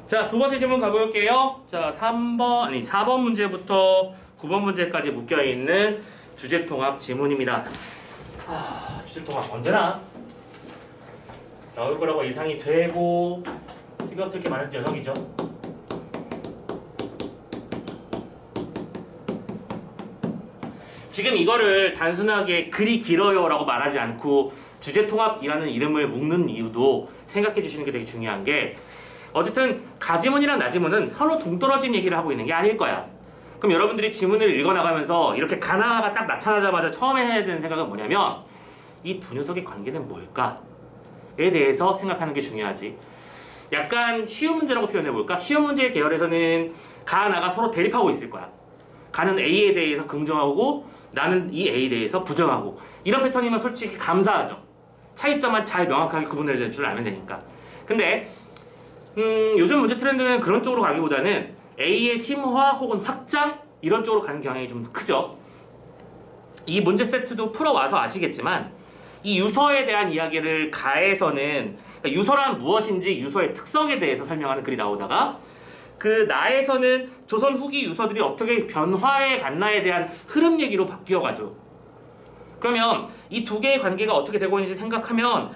자, 두 번째 질문 가볼게요. 자, 4번 문제부터 9번 문제까지 묶여있는 주제통합 지문입니다. 주제통합 언제나 나올 거라고 예상이 되고 신경 쓸 게 많은 녀석이죠. 지금 이거를 단순하게 글이 길어요 라고 말하지 않고 주제통합이라는 이름을 묶는 이유도 생각해 주시는 게 되게 중요한 게, 어쨌든 가지문이랑 나지문은 서로 동떨어진 얘기를 하고 있는 게 아닐 거야. 그럼 여러분들이 지문을 읽어나가면서 이렇게 가나가 딱 나타나자마자 처음에 해야 되는 생각은 뭐냐면, 이 두 녀석의 관계는 뭘까에 대해서 생각하는 게 중요하지. 약간 쉬운 문제라고 표현해볼까? 쉬운 문제의 계열에서는 가, 나가 서로 대립하고 있을 거야. 가는 A에 대해서 긍정하고 나는 이 A에 대해서 부정하고, 이런 패턴이면 솔직히 감사하죠. 차이점만 잘 명확하게 구분해줄 줄 알면 되니까. 근데 요즘 문제 트렌드는 그런 쪽으로 가기보다는 A의 심화 혹은 확장 이런 쪽으로 가는 경향이 좀 크죠. 이 문제 세트도 풀어와서 아시겠지만 이 유서에 대한 이야기를 가에서는, 그러니까 유서란 무엇인지 유서의 특성에 대해서 설명하는 글이 나오다가, 그 나에서는 조선 후기 유서들이 어떻게 변화해 갔나에 대한 흐름 얘기로 바뀌어가죠. 그러면 이 두 개의 관계가 어떻게 되고 있는지 생각하면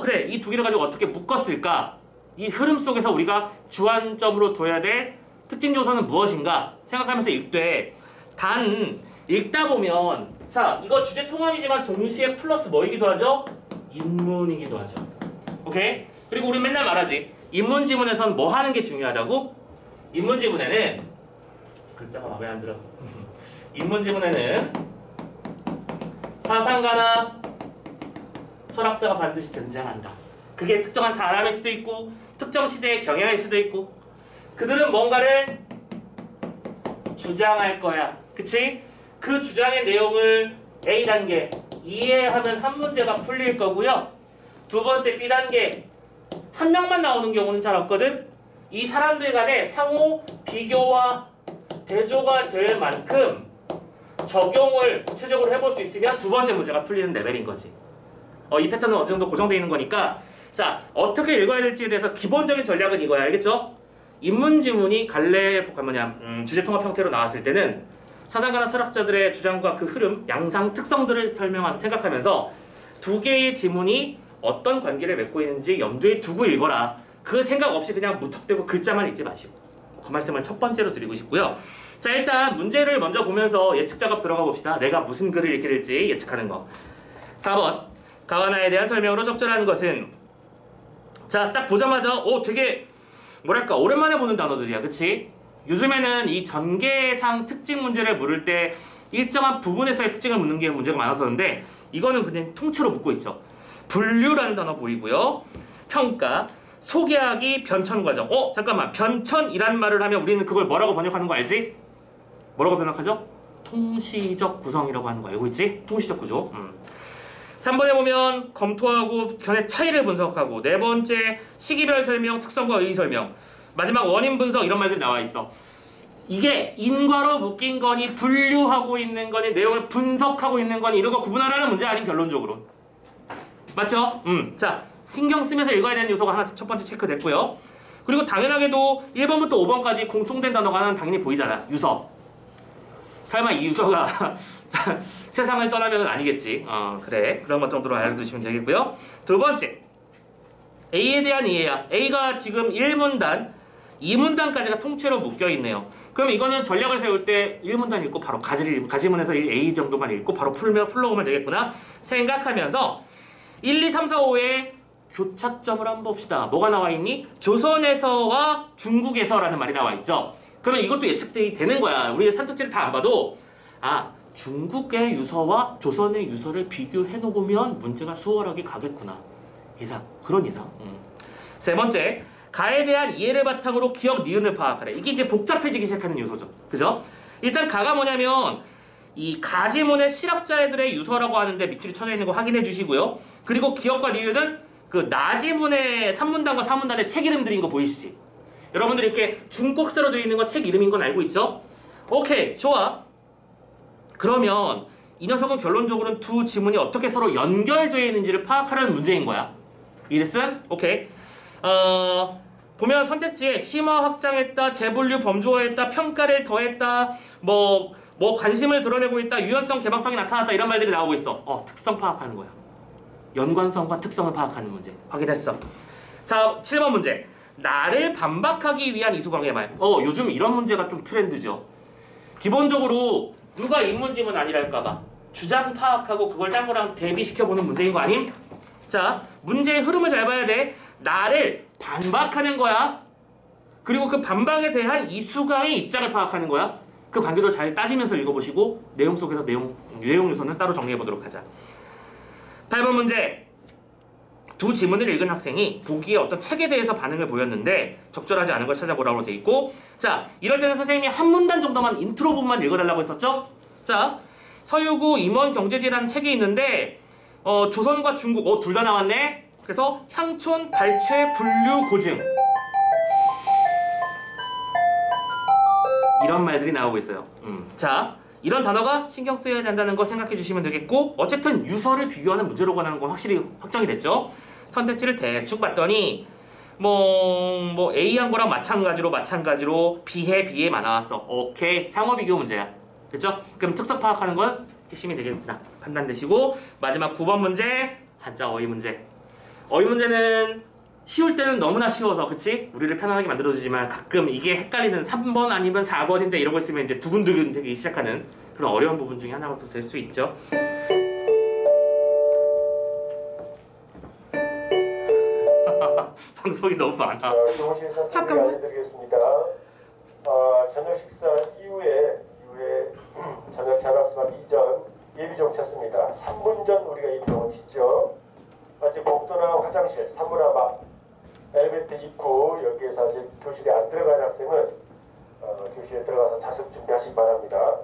그래, 이 두 개를 가지고 어떻게 묶었을까? 이 흐름 속에서 우리가 주안점으로 둬야 될 특징 요소는 무엇인가 생각하면서 읽되, 단 읽다 보면 자, 이거 주제 통합이지만 동시에 플러스 뭐이기도 하죠? 인문이기도 하죠. 오케이? 그리고 우리 맨날 말하지, 인문 지문에선 뭐 하는 게 중요하다고? 인문 지문에는 글자가 마음에 안 들어. 인문 지문에는 사상가나 철학자가 반드시 등장한다. 그게 특정한 사람일 수도 있고 특정 시대의 경향일 수도 있고, 그들은 뭔가를 주장할 거야. 그치? 그 주장의 내용을 A단계 이해하면 한 문제가 풀릴 거고요. 두 번째 B단계, 한 명만 나오는 경우는 잘 없거든. 이 사람들 간의 상호 비교와 대조가 될 만큼 적용을 구체적으로 해볼 수 있으면 두 번째 문제가 풀리는 레벨인 거지. 이 패턴은 어느 정도 고정되어 있는 거니까, 자, 어떻게 읽어야 될지에 대해서 기본적인 전략은 이거야. 알겠죠? 인문 지문이 주제 통합 형태로 나왔을 때는 사상가나 철학자들의 주장과 그 흐름, 양상, 특성들을 생각하면서 두 개의 지문이 어떤 관계를 맺고 있는지 염두에 두고 읽어라. 그 생각 없이 그냥 무턱대고 글자만 읽지 마시고. 그 말씀을 첫 번째로 드리고 싶고요. 자, 일단 문제를 먼저 보면서 예측 작업 들어가 봅시다. 내가 무슨 글을 읽게 될지 예측하는 거. 4번, 가와나에 대한 설명으로 적절한 것은, 자, 딱 보자마자 되게 뭐랄까 오랜만에 보는 단어들이야. 그치? 요즘에는 이 전개상 특징 문제를 물을 때 일정한 부분에서의 특징을 묻는 게 문제가 많았었는데, 이거는 그냥 통째로 묻고 있죠. 분류라는 단어 보이고요. 평가, 소개하기, 변천 과정. 잠깐만, 변천이라는 말을 하면 우리는 그걸 뭐라고 번역하는 거 알지? 뭐라고 번역하죠? 통시적 구성이라고 하는 거 알고 있지? 통시적 구조. 3번에 보면 검토하고 견해 차이를 분석하고, 네 번째 시기별 설명, 특성과 의의 설명, 마지막 원인 분석, 이런 말들이 나와 있어. 이게 인과로 묶인 거니 분류하고 있는 거니 내용을 분석하고 있는 거니 이런 거 구분하라는 문제 아닌, 결론적으로. 맞죠? 자, 신경 쓰면서 읽어야 되는 요소가 하나 첫 번째 체크됐고요. 그리고 당연하게도 1번부터 5번까지 공통된 단어가 하나는 당연히 보이잖아. 유서. 설마 이 유서가 세상을 떠나면은 아니겠지. 그래. 그런 것 정도로 알아두시면 되겠고요. 두 번째, A에 대한 이해야. A가 지금 1문단, 2문단까지가 통째로 묶여있네요. 그럼 이거는 전략을 세울 때 1문단 읽고 바로 가지문에서 A 정도만 읽고 바로 풀러오면 되겠구나 생각하면서 1, 2, 3, 4, 5의 교차점을 한번 봅시다. 뭐가 나와 있니? 조선에서와 중국에서라는 말이 나와 있죠. 그러면 이것도 예측이 되는 거야. 우리 산적지를 다 안 봐도 중국의 유서와 조선의 유서를 비교해 놓으면 문제가 수월하게 가겠구나. 그런 이상. 세 번째, 가에 대한 이해를 바탕으로 기억, 니은을 파악하래. 이게 이제 복잡해지기 시작하는 요소죠. 그죠? 일단 가가 뭐냐면 이 가지문의 실학자들의 유서라고 하는데 밑줄이 쳐져 있는 거 확인해 주시고요. 그리고 기억과 니은은 그 나지문의 3문단과 4문단의 책 이름들인 거 보이시지? 여러분들이 이렇게 중국 쓰러져 있는 건 책 이름인 건 알고 있죠? 오케이, 좋아. 그러면 이 녀석은 결론적으로는 두 지문이 어떻게 서로 연결되어 있는지를 파악하라는 문제인 거야. 이해됐음? 오케이. 보면 선택지에 심화 확장했다, 재분류 범주화했다, 평가를 더했다, 뭐 관심을 드러내고 있다, 유연성, 개방성이 나타났다 이런 말들이 나오고 있어. 특성 파악하는 거야. 연관성과 특성을 파악하는 문제. 확인했어. 자, 7번 문제. 나를 반박하기 위한 이수광의 말. 요즘 이런 문제가 좀 트렌드죠. 기본적으로 누가 인문지문 아니랄까봐 주장 파악하고 그걸 딴 거랑 대비시켜보는 문제인 거 아님? 자, 문제의 흐름을 잘 봐야 돼. 나를 반박하는 거야. 그리고 그 반박에 대한 이수광의 입장을 파악하는 거야. 그 관계도 잘 따지면서 읽어보시고 내용 속에서 내용 요소는 따로 정리해보도록 하자. 8번 문제. 두 지문을 읽은 학생이 보기에 어떤 책에 대해서 반응을 보였는데 적절하지 않은 걸 찾아보라고 돼 있고, 자, 이럴 때는 선생님이 한 문단 정도만 인트로 부분만 읽어달라고 했었죠? 자, 서유구 임원 경제지라는 책이 있는데 조선과 중국, 둘 다 나왔네? 그래서 향촌, 발췌, 분류, 고증 이런 말들이 나오고 있어요. 자, 이런 단어가 신경 쓰여야 된다는 거 생각해 주시면 되겠고, 어쨌든 유서를 비교하는 문제로 관한 건 확실히 확정이 됐죠. 선택지를 대충 봤더니 뭐 A한 거랑 마찬가지로 B에 나왔어. 오케이, 상호 비교 문제야. 됐죠? 그럼 특성 파악하는 건 핵심이 되겠구나 판단되시고, 마지막 9번 문제, 한자 어휘 문제. 어휘 문제는 쉬울 때는 너무나 쉬워서, 그치? 우리를 편안하게 만들어주지만 가끔 이게 헷갈리는 3번 아니면 4번인데 이러고 있으면 이제 두근두근 되기 시작하는 그런 어려운 부분 중에 하나가 될 수 있죠. 방송이 너무 많아. 잠깐만. 알려드리겠습니다. 저녁 식사 이후에 저녁 잔학 수업 이전 예비종 쳤습니다. 3분 전 우리가 예비종을 치죠. 아직 복도나 화장실, 사물함 엘리베이터 입구 여기에서 아직 교실에 안 들어간 학생은 교실에 들어가서 자습 준비하시기 바랍니다.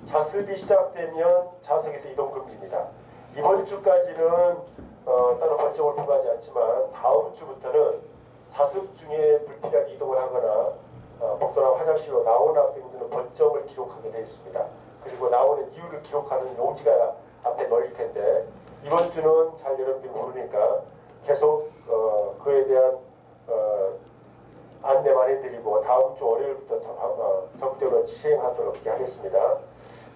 자습이 시작되면 좌석에서 이동 금지입니다. 이번 주까지는 따로 벌점을 부과하지 않지만 다음 주부터는 자습 중에 불필요하게 이동을 하거나 복도나 화장실로 나오는 학생들은 벌점을 기록하게 되어 있습니다. 그리고 나오는 이유를 기록하는 용지가 앞에 널릴 텐데, 이번 주는 잘 여러분들이 모르니까 계속 그에 대한 안내만 해드리고 다음 주 월요일부터 적극적으로 시행하도록 하겠습니다.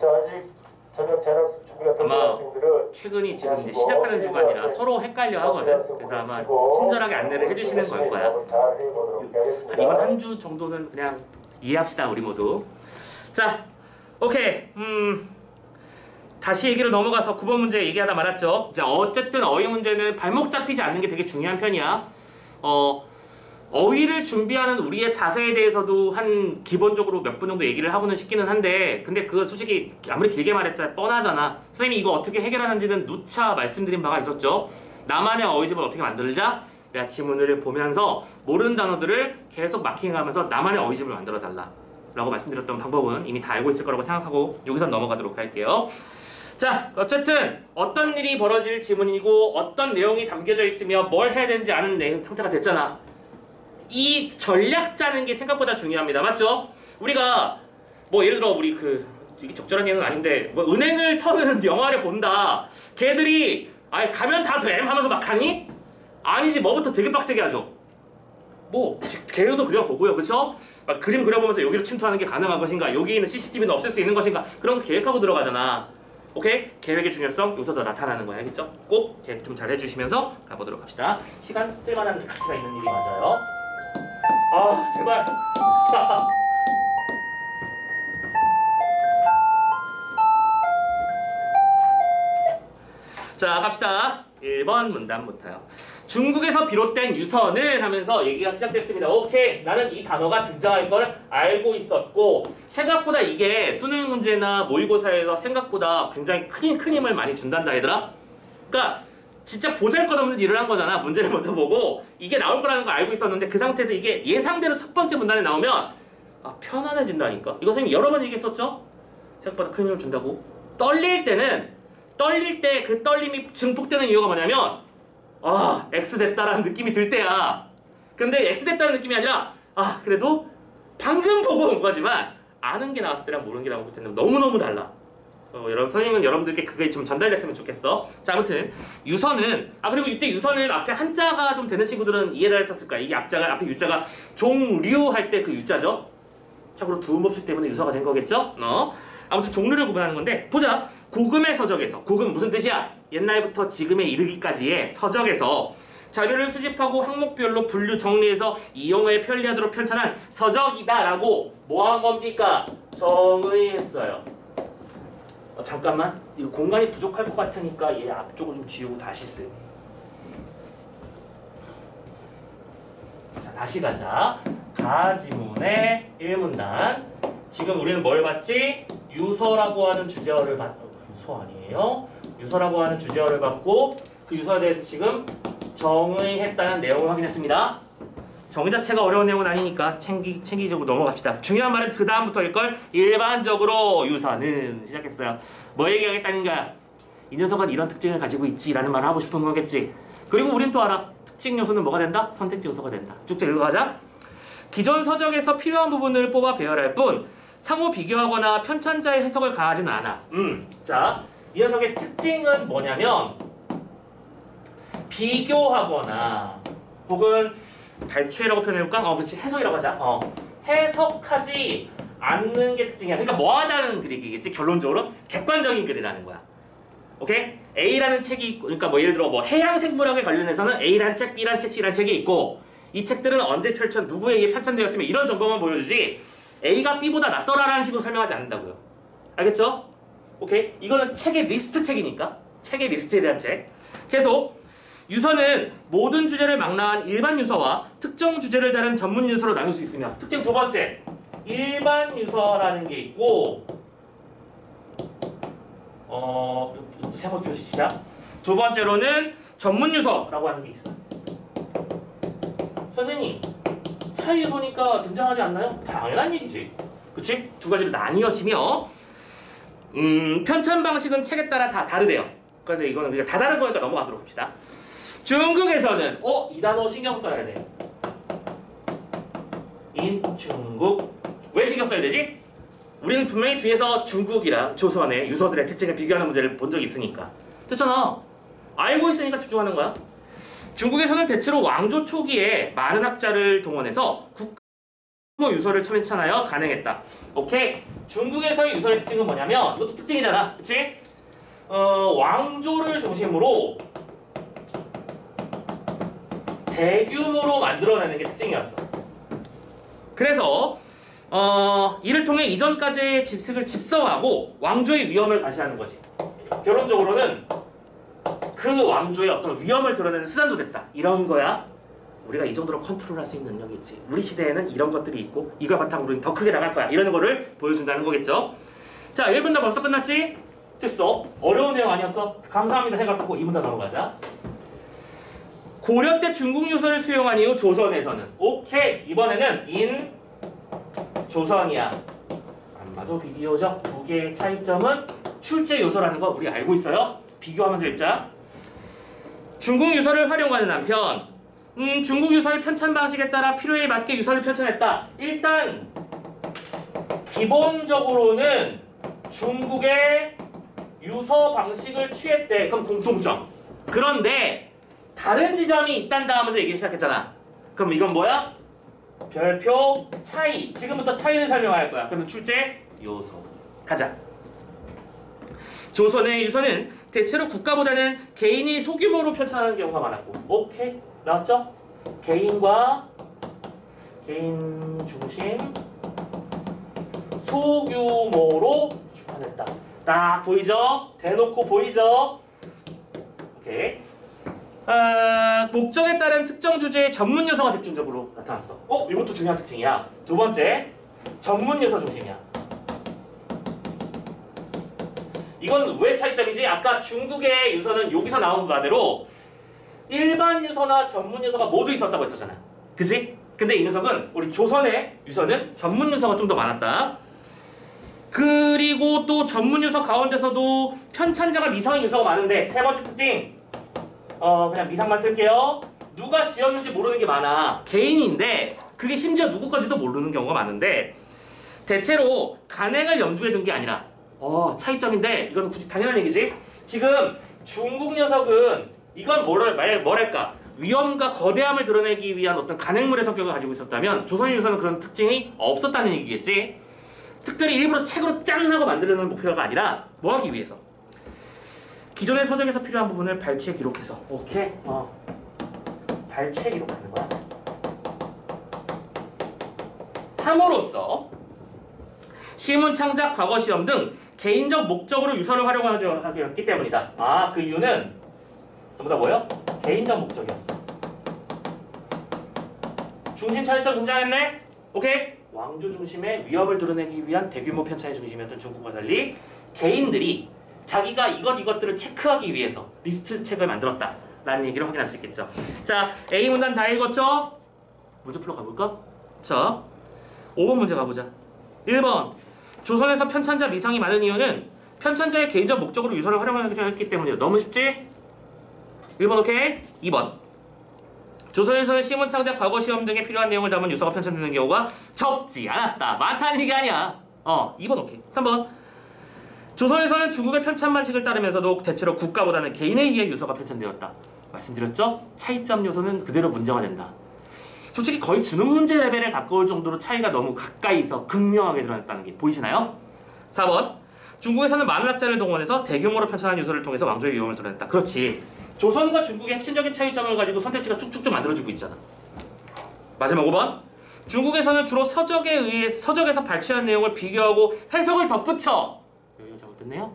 자, 아직 저녁 잔학 준비가 덜 된 학생들은 최근이 지금 이제 시작하는 주간이라 서로 헷갈려 하거든. 그래서 아마 친절하게 안내를 해주시는 걸 거야. 한 이번 한 주 정도는 그냥 이해합시다, 우리 모두. 자, 오케이. 다시 얘기를 넘어가서 9번 문제 얘기하다 말았죠. 자, 어쨌든 어휘 문제는 발목 잡히지 않는 게 되게 중요한 편이야. 어휘를 준비하는 우리의 자세에 대해서도 한 기본적으로 몇 분 정도 얘기를 하고는 싶기는 한데, 근데 그거 솔직히 아무리 길게 말했자 뻔하잖아. 선생님이 이거 어떻게 해결하는지는 누차 말씀드린 바가 있었죠. 나만의 어휘집을 어떻게 만들자? 내가 지문을 보면서 모르는 단어들을 계속 마킹하면서 나만의 어휘집을 만들어 달라 라고 말씀드렸던 방법은 이미 다 알고 있을 거라고 생각하고 여기서 넘어가도록 할게요. 자, 어쨌든 어떤 일이 벌어질 지문이고 어떤 내용이 담겨져 있으며 뭘 해야 되는지 아는 내용 상태가 됐잖아. 이 전략 짜는 게 생각보다 중요합니다. 맞죠? 우리가 뭐 예를 들어 우리 이게 적절한 예는 아닌데 뭐 은행을 터는 영화를 본다. 걔들이 가면 다 됨 하면서 막 가니? 아니지, 뭐부터 되게 빡세게 하죠. 뭐 개요도 그려보고요, 그쵸? 막 그림 그려보면서 여기로 침투하는 게 가능한 것인가, 여기 있는 CCTV는 없앨 수 있는 것인가, 그런 거 계획하고 들어가잖아. 오케이? 계획의 중요성 여기서 더 나타나는 거야, 알겠죠? 꼭 계획 좀 잘 해주시면서 가보도록 합시다. 시간 쓸만한 가치가 있는 일이 맞아요. 제발. 자, 갑시다. 1번 문단부터요. 중국에서 비롯된 유서는 하면서 얘기가 시작됐습니다. 오케이, 나는 이 단어가 등장할 걸 알고 있었고, 생각보다 이게 수능 문제나 모의고사에서 생각보다 굉장히 큰 힘을 많이 준단다, 얘들아. 그러니까 진짜 보잘것없는 일을 한 거잖아. 문제를 먼저 보고 이게 나올 거라는 걸 알고 있었는데, 그 상태에서 이게 예상대로 첫 번째 문단에 나오면 편안해진다니까. 이거 선생님이 여러 번 얘기했었죠? 생각보다 큰 힘을 준다고. 떨릴 때 그 떨림이 증폭되는 이유가 뭐냐면 X 됐다라는 느낌이 들 때야. 근데 X 됐다는 느낌이 아니라 그래도 방금 보고 온 거지만 아는 게 나왔을 때랑 모르는 게 나왔을 때는 너무너무 달라. 여러분 선생님은 여러분들께 그게 좀 전달됐으면 좋겠어. 자, 아무튼 유서는 그리고 이때 유서는 앞에 한자가 좀 되는 친구들은 이해를 하셨을 거야. 이게 앞에 유자가 종류 할 때 그 유자죠. 참고로 두음법칙 때문에 유서가 된 거겠죠? 아무튼 종류를 구분하는 건데 보자. 고금의 서적에서 고금 무슨 뜻이야? 옛날부터 지금에 이르기까지의 서적에서 자료를 수집하고 항목별로 분류 정리해서 이용에 편리하도록 편찬한 서적이다라고 뭐 한 겁니까? 정의했어요. 잠깐만 이거 공간이 부족할 것 같으니까 얘 앞쪽을 좀 지우고 다시 쓰. 자, 다시 가자. 가지문의 1문단. 지금 우리는 뭘 봤지? 유서라고 하는 주제어를 유서 아니에요? 유서라고 하는 주제어를 받고 그 유서에 대해서 지금 정의했다는 내용을 확인했습니다. 정의 자체가 어려운 내용은 아니니까 챙기적으로 넘어갑시다. 중요한 말은 그 다음부터일 걸. 일반적으로 유서는 시작했어요. 뭐 얘기하겠다는 거야? 이 녀석은 이런 특징을 가지고 있지라는 말을 하고 싶은 거겠지. 그리고 우린 또 알아. 특징 요소는 뭐가 된다? 선택지 요소가 된다. 쭉쭉 읽어가자. 기존 서적에서 필요한 부분을 뽑아 배열할 뿐 상호 비교하거나 편찬자의 해석을 가하지는 않아. 자, 이 녀석의 특징은 뭐냐면 비교하거나 혹은 발췌라고 표현해볼까? 그렇지. 해석이라고 하자. 해석하지 않는 게 특징이야. 그러니까 뭐하다는 글이겠지. 결론적으로 객관적인 글이라는 거야. 오케이? A라는 책이 있고, 그러니까 뭐 예를 들어 뭐 해양생물학에 관련해서는 A라는 책, B라는 책, C라는 책이 있고 이 책들은 언제 누구에게 편찬되었으면 이런 정보만 보여주지 A가 B보다 낫더라라는 식으로 설명하지 않는다고요. 알겠죠? 오케이? 이거는 책의 리스트 책이니까 책의 리스트에 대한 책. 계속 유서는 모든 주제를 망라한 일반 유서와 특정 주제를 다룬 전문 유서로 나눌 수 있으며 특징 두 번째, 일반 유서라는 게 있고 세번 표시치자. 두 번째로는 전문 유서라고 하는 게 있어. 선생님, 차이 유서니까 등장하지 않나요? 당연한 얘기지. 그치? 두 가지로 나뉘어지며 편찬 방식은 책에 따라 다 다르대요. 그런데 이거는 그냥 다 다른 거니까 넘어가도록 합시다. 중국에서는 이 단어 신경 써야 돼. 인 중국. 왜 신경 써야 되지? 우리는 분명히 뒤에서 중국이랑 조선의 유서들의 특징을 비교하는 문제를 본 적이 있으니까. 됐잖아. 알고 있으니까 집중하는 거야. 중국에서는 대체로 왕조 초기에 많은 학자를 동원해서 국가 유서를 편찬하여 가능했다. 오케이? 중국에서의 유서의 특징은 뭐냐면 이것도 특징이잖아. 그치? 왕조를 중심으로 대규모로 만들어내는 게 특징이었어. 그래서 이를 통해 이전까지의 집식을 집성하고 왕조의 위엄을 과시하는 거지. 결론적으로는 그 왕조의 어떤 위엄을 드러내는 수단도 됐다. 이런 거야. 우리가 이 정도로 컨트롤할 수 있는 능력이 있지. 우리 시대에는 이런 것들이 있고 이걸 바탕으로 더 크게 나갈 거야. 이런 거를 보여준다는 거겠죠. 자, 1분 다 벌써 끝났지? 됐어. 어려운 내용 아니었어? 감사합니다 생각하고 2분 다 넘어가자. 고려 때 중국 유서를 수용한 이후 조선에서는 오케이. 이번에는 인 조선이야. 안 봐도 비디오죠. 두 개의 차이점은 출제 요소라는 거 우리 알고 있어요. 비교하면서 읽자. 중국 유서를 활용하는 한편 중국 유서의 편찬 방식에 따라 필요에 맞게 유서를 편찬했다. 일단 기본적으로는 중국의 유서 방식을 취했대. 그럼 공통점. 그런데 다른 지점이 있단다 하면서 얘기 시작했잖아. 그럼 이건 뭐야? 별표 차이. 지금부터 차이를 설명할 거야. 그러면 출제 요소. 가자. 조선의 유서는 대체로 국가보다는 개인이 소규모로 편찬하는 경우가 많았고. 오케이. 나왔죠? 개인과 개인 중심 소규모로 출판했다. 딱 보이죠? 대놓고 보이죠? 오케이. 목적에 따른 특정 주제의 전문 요소가 집중적으로 나타났어. 이것도 중요한 특징이야. 두 번째, 전문 요소 중심이야. 이건 왜 차이점이지? 아까 중국의 유서는 여기서 나온 바대로 일반 유서나 전문 유서가 모두 있었다고 했었잖아. 그치? 근데 이 녀석은 우리 조선의 유서는 전문 유서가 좀 더 많았다. 그리고 또 전문 유서 가운데서도 편찬자가 미성인 유서가 많은데 세 번째 특징. 그냥 미상만 쓸게요. 누가 지었는지 모르는 게 많아. 개인인데 그게 심지어 누구 건지도 모르는 경우가 많은데 대체로 간행을 염두에 둔 게 아니라 차이점인데 이건 굳이 당연한 얘기지. 지금 중국 녀석은 이건 뭐랄까 위험과 거대함을 드러내기 위한 어떤 간행물의 성격을 가지고 있었다면 조선의 유서는 그런 특징이 없었다는 얘기겠지. 특별히 일부러 책으로 짠 하고 만들려는 목표가 아니라 뭐 하기 위해서 기존의 서적에서 필요한 부분을 발췌 기록해서 오케이? 발췌 기록하는 거야. 함으로써 시문 창작 과거 시험 등 개인적 목적으로 유서를 활용하게 했기 때문이다. 그 이유는 전부 다 뭐예요? 개인적 목적이었어. 중심 차이점 등장했네? 오케이? 왕조 중심의 위협을 드러내기 위한 대규모 편찬의 중심이었던 중국과 달리 개인들이 자기가 이것들을 체크하기 위해서 리스트 책을 만들었다 라는 얘기를 확인할 수 있겠죠. 자, A 문단 다 읽었죠? 문제풀러 가볼까? 자, 5번 문제 가보자. 1번 조선에서 편찬자 미상이 많은 이유는 편찬자의 개인적 목적으로 유서를 활용하기 했기 때문이에요. 너무 쉽지? 1번 오케이? 2번 조선에서의 시문 창작 과거 시험 등에 필요한 내용을 담은 유서가 편찬되는 경우가 적지 않았다. 많다는 얘기 아니야. 2번 오케이. 3번 조선에서는 중국의 편찬 방식을 따르면서도 대체로 국가보다는 개인에 의해 유서가 편찬되었다. 말씀드렸죠? 차이점 요소는 그대로 문제가 된다. 솔직히 거의 주는 문제 레벨에 가까울 정도로 차이가 너무 가까이서 극명하게 드러났다는 게 보이시나요? 4번 중국에서는 많은 학자를 동원해서 대규모로 편찬한 유서를 통해서 왕조의 위험을 드러냈다. 그렇지. 조선과 중국의 핵심적인 차이점을 가지고 선택지가 쭉쭉쭉 만들어지고 있잖아. 마지막 5번 중국에서는 주로 서적에서 발췌한 내용을 비교하고 해석을 덧붙여. 여기가 잘못됐네요.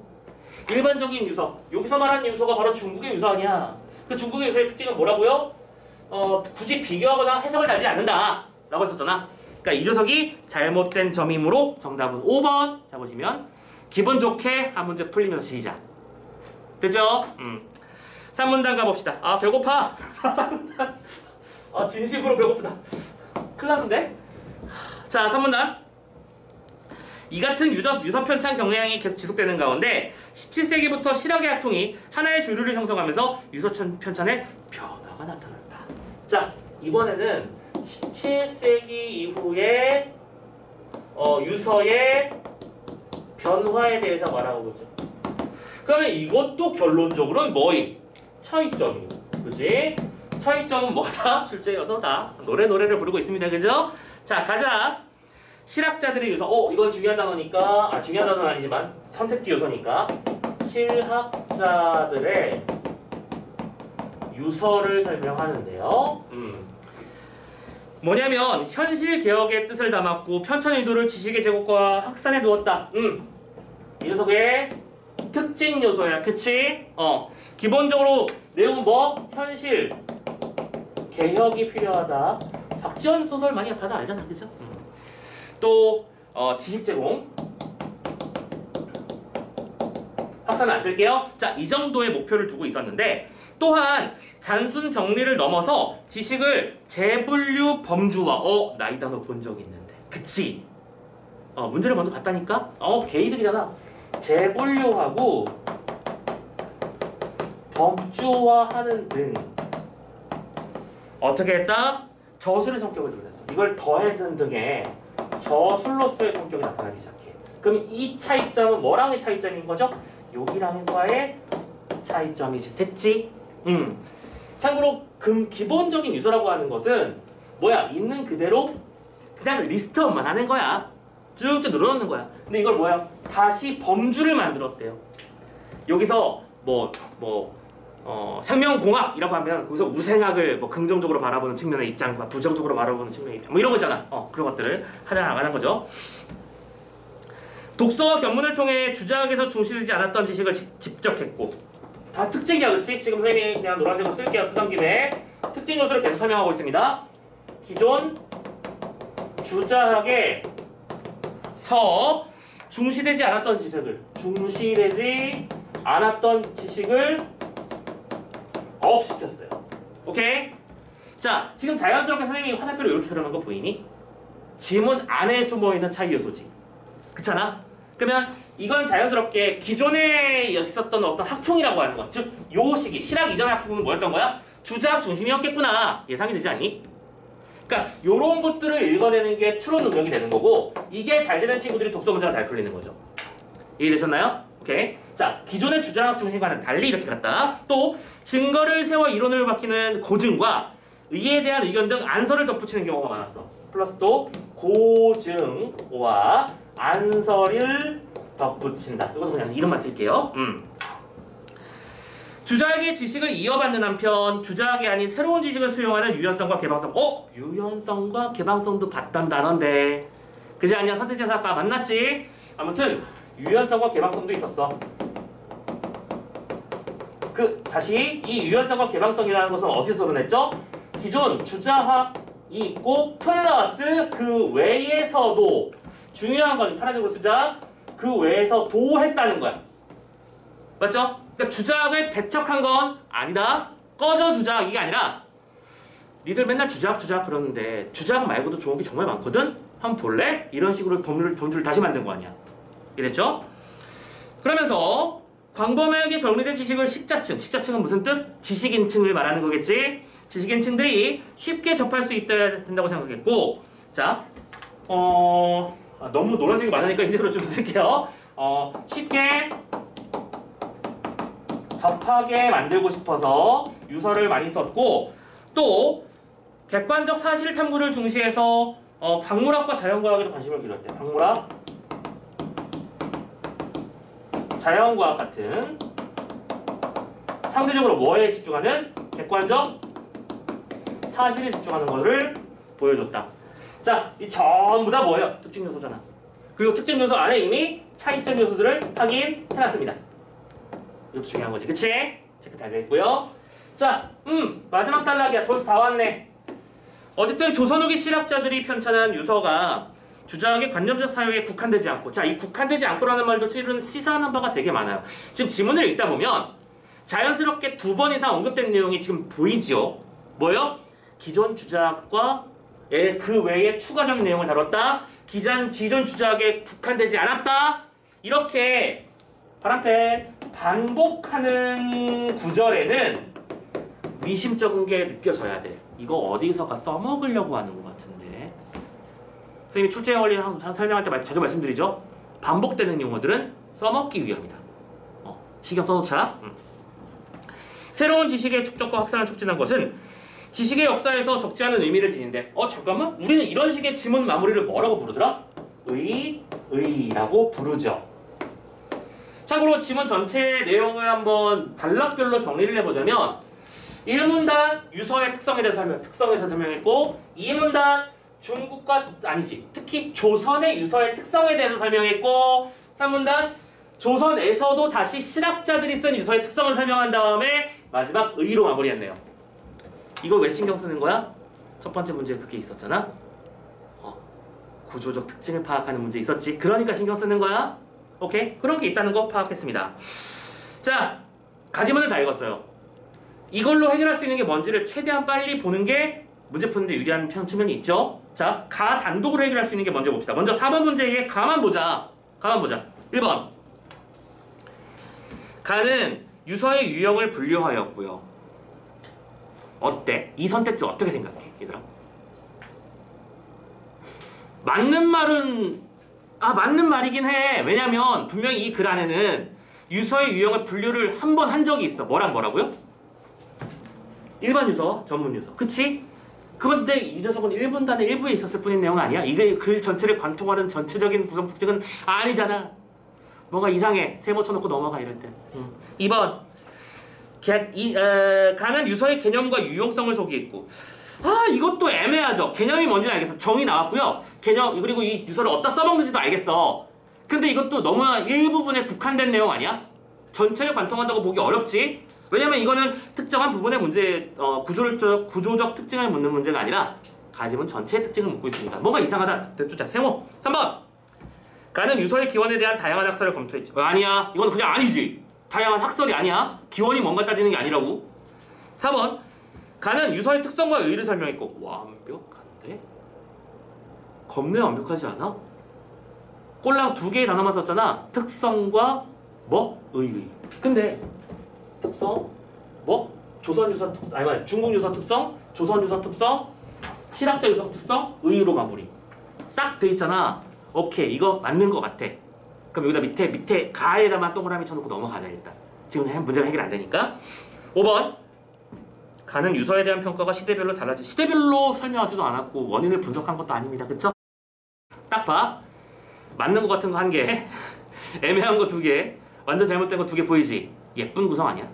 일반적인 유서, 여기서 말하는 유서가 바로 중국의 유서 아니야. 그 중국의 유서의 특징은 뭐라고요? 굳이 비교하거나 해석을 달지 않는다 라고 했었잖아. 그러니까 이 녀석이 잘못된 점이므로 정답은 5번. 자 보시면 기분 좋게 한 문제 풀리면서 시작. 됐죠? 3문단 가봅시다. 배고파. 3문단. 진심으로 배고프다. 큰일 났는데? 자 3문단. 이 같은 유서 편찬 경향이 계속 지속되는 가운데 17세기부터 실학의 학풍이 하나의 주류를 형성하면서 유서 편찬에 변화가 나타났다. 자 이번에는 17세기 이후에 유서의 변화에 대해서 말하고 보죠. 그러면 이것도 결론적으로는 뭐임? 차이점이고, 그지? 차이점은 뭐다? 출제여서 다 노래를 부르고 있습니다, 그죠? 자 가자. 실학자들의 유서. 이건 중요한 단어니까 중요한 단어는 아니지만 선택지 요소니까 실학자들의 유서를 설명하는데요. 뭐냐면 현실 개혁의 뜻을 담았고 편찬 의도를 지식의 제공과 확산해 두었다. 이 녀석의 특징 요소야, 그치? 기본적으로 내용은 뭐? 현실 개혁이 필요하다. 박지원 소설 많이 봐도 알잖아, 그죠? 또 지식 제공. 확산은 안 쓸게요. 자, 이 정도의 목표를 두고 있었는데 또한 단순 정리를 넘어서 지식을 재분류 범주화. 나 이 단어 본 적 있는데. 그치? 문제를 먼저 봤다니까? 개이득이잖아. 재분류하고 범주화하는 등 어떻게 했다? 저술의 성격을 드러냈어. 이걸 더해든 등의 저술로서의 성격이 나타나기 시작해. 그럼 이 차이점은 뭐랑의 차이점인 거죠? 여기랑과의 차이점이지. 됐지? 참고로 기본적인 유서라고 하는 것은 뭐야? 있는 그대로 그냥 리스트업만 하는 거야. 쭉쭉 늘어놓는 거야. 근데 이걸 뭐야? 다시 범주를 만들었대요. 여기서 생명공학이라고 하면 거기서 우생학을 긍정적으로 바라보는 측면의 입장과 부정적으로 바라보는 측면의 입장 이런 거 있잖아. 그런 것들을 하나 나가는 거죠. 독서와 견문을 통해 주자학에서 중시되지 않았던 지식을 집적했고 다 특징이야, 그렇지? 지금 선생님이 그냥 노란색으로 쓸게요. 쓰던 김에 특징 요소를 계속 설명하고 있습니다. 기존 주자학에서 중시되지 않았던 지식을 업시켰어요. 오케이? 자, 지금 자연스럽게 선생님이 화살표를 이렇게 그려놓은 거 보이니? 지문 안에 숨어있는 차이 요소지. 그렇잖아? 그러면 이건 자연스럽게 기존에 있었던 어떤 학풍이라고 하는 것, 즉 요 시기, 실학 이전의 학풍은 뭐였던 거야? 주자학 중심이었겠구나. 예상이 되지 않니? 그러니까 요런 것들을 읽어내는 게 추론 능력이 되는 거고 이게 잘 되는 친구들이 독서 문제가 잘 풀리는 거죠. 이해되셨나요? 오케이. 자, 기존의 주장학 중심과는 달리 이렇게 갔다. 또 증거를 세워 이론을 밝히는 고증과 의에 대한 의견 등 안설을 덧붙이는 경우가 많았어. 플러스 또 고증과 안설을 덧붙인다. 이것도 그냥 이름만 쓸게요. 주자에게 지식을 이어받는 한편 주자에게 아닌 새로운 지식을 수용하는 유연성과 개방성. 유연성과 개방성도 봤던 단어인데 그지 아니야? 선택지에서 아까 만났지? 아무튼 유연성과 개방성도 있었어. 다시 이 유연성과 개방성이라는 것은 어디서 드러냈죠? 기존 주자학이 있고 플러스 그 외에서도 중요한 건 파란색으로 쓰자. 그 외에서도 했다는 거야. 맞죠? 그러니까 주자학을 배척한 건 아니다. 꺼져 주자학 이게 아니라 니들 맨날 주자학 그러는데 주자학 말고도 좋은 게 정말 많거든? 한번 볼래? 이런 식으로 범주를 다시 만든 거 아니야. 이랬죠? 그러면서 광범위하게 정리된 지식을 식자층은 무슨 뜻? 지식인층을 말하는 거겠지? 지식인층들이 쉽게 접할 수 있어야 된다고 생각했고 자, 너무 노란색이 많으니까 이대로 좀 쓸게요. 쉽게 접하게 만들고 싶어서 유서를 많이 썼고 또 객관적 사실 탐구를 중시해서 박물학과 자연과학에도 관심을 기울였대. 박물학, 자연과학 같은 상대적으로 뭐에 집중하는? 객관적 사실에 집중하는 것을 보여줬다. 자, 이 전부 다 뭐예요? 특징 요소잖아. 그리고 특징 요소 안에 이미 차이점 요소들을 확인해놨습니다. 이것도 중요한 거지, 그치? 체크 다 되겠고요. 자, 마지막 단락이야. 벌써 다 왔네. 어쨌든 조선 후기 실학자들이 편찬한 유서가 주자학의 관념적 사유에 국한되지 않고, 자, 이 국한되지 않고라는 말도 실은 시사하는 바가 되게 많아요. 지금 지문을 읽다 보면 자연스럽게 2번 이상 언급된 내용이 지금 보이지요? 뭐요? 기존 주자학과 그 외에 추가적인 내용을 다뤘다. 기존 주자학에 국한되지 않았다. 이렇게 파란펜 반복하는 구절에는 미심쩍은 게 느껴져야 돼. 이거 어디서가 써먹으려고 하는 것 같은데. 선생님이 출제 원리 설명할 때 자주 말씀드리죠. 반복되는 용어들은 써먹기 위함이다. 신경 써놓자. 새로운 지식의 축적과 확산을 촉진한 것은 지식의 역사에서 적지 않은 의미를 지닌데 잠깐만? 우리는 이런 식의 지문 마무리를 뭐라고 부르더라? 의라고 부르죠. 참고로 지문 전체의 내용을 한번 단락별로 정리를 해보자면 1문단 유서의 특성에 대해서 설명했고 2문단 중국과 특히 조선의 유서의 특성에 대해서 설명했고 3문단 조선에서도 다시 실학자들이 쓴 유서의 특성을 설명한 다음에 마지막 의로 마무리했네요. 이거 왜 신경 쓰는 거야? 첫 번째 문제에 그게 있었잖아. 구조적 특징을 파악하는 문제 있었지. 그러니까 신경 쓰는 거야. 오케이? 그런 게 있다는 거 파악했습니다. 자, 가지문을 다 읽었어요. 이걸로 해결할 수 있는 게 뭔지를 최대한 빨리 보는 게 문제 푸는데 유리한 측면이 있죠. 자, 가 단독으로 해결할 수 있는 게 먼저 봅시다. 먼저 4번 문제의 가만 보자. 1번. 가는 유서의 유형을 분류하였고요. 어때? 이 선택지 어떻게 생각해, 얘들아? 맞는 말이긴 해. 왜냐면 분명히 이 글 안에는 유서의 유형을 분류를 한 번 한 적이 있어. 뭐라고요? 일반 유서, 전문 유서. 그치? 그런데 이 녀석은 1분단의 일부에 있었을 뿐인 내용 아니야? 이게 글 전체를 관통하는 전체적인 구성 특징은 아니잖아. 뭔가 이상해. 세모 쳐놓고 넘어가 이럴 때. 2번. 가는 유서의 개념과 유용성을 소개했고 이것도 애매하죠. 개념이 뭔지는 알겠어. 정의 나왔고요. 개념 그리고 이 유서를 어디다 써먹는지도 알겠어. 근데 이것도 너무 일부분에 국한된 내용 아니야? 전체를 관통한다고 보기 어렵지. 왜냐면 이거는 특정한 부분의 문제 구조적 특징을 묻는 문제가 아니라 가지문 전체의 특징을 묻고 있습니다. 뭔가 이상하다. 자, 세모. 3번. 가는 유서의 기원에 대한 다양한 학설을 검토했죠. 아니야. 이건 그냥 아니지. 다양한 학설이 아니야. 기원이 뭔가 따지는 게 아니라고. 4번. 가는 유서의 특성과 의의를 설명했고 완벽한데? 겁내 완벽하지 않아? 꼴랑 2개의 단어만 썼잖아. 특성과 의의. 근데 특성, 조선 유서 특성, 중국 유서 특성, 조선 유서 특성, 실학자 유서 특성, 의의로 마무리. 딱 돼 있잖아. 오케이, 이거 맞는 것 같아. 그럼 여기다 밑에 가에다만 동그라미 쳐놓고 넘어가자 일단. 지금 문제가 해결 안 되니까. 5번. 가는 유서에 대한 평가가 시대별로 달라지. 시대별로 설명하지도 않았고 원인을 분석한 것도 아닙니다. 그쵸? 딱 봐. 맞는 것 같은 거 1개, 애매한 거 2개, 완전 잘못된 거 2개 보이지? 예쁜 구성 아니야?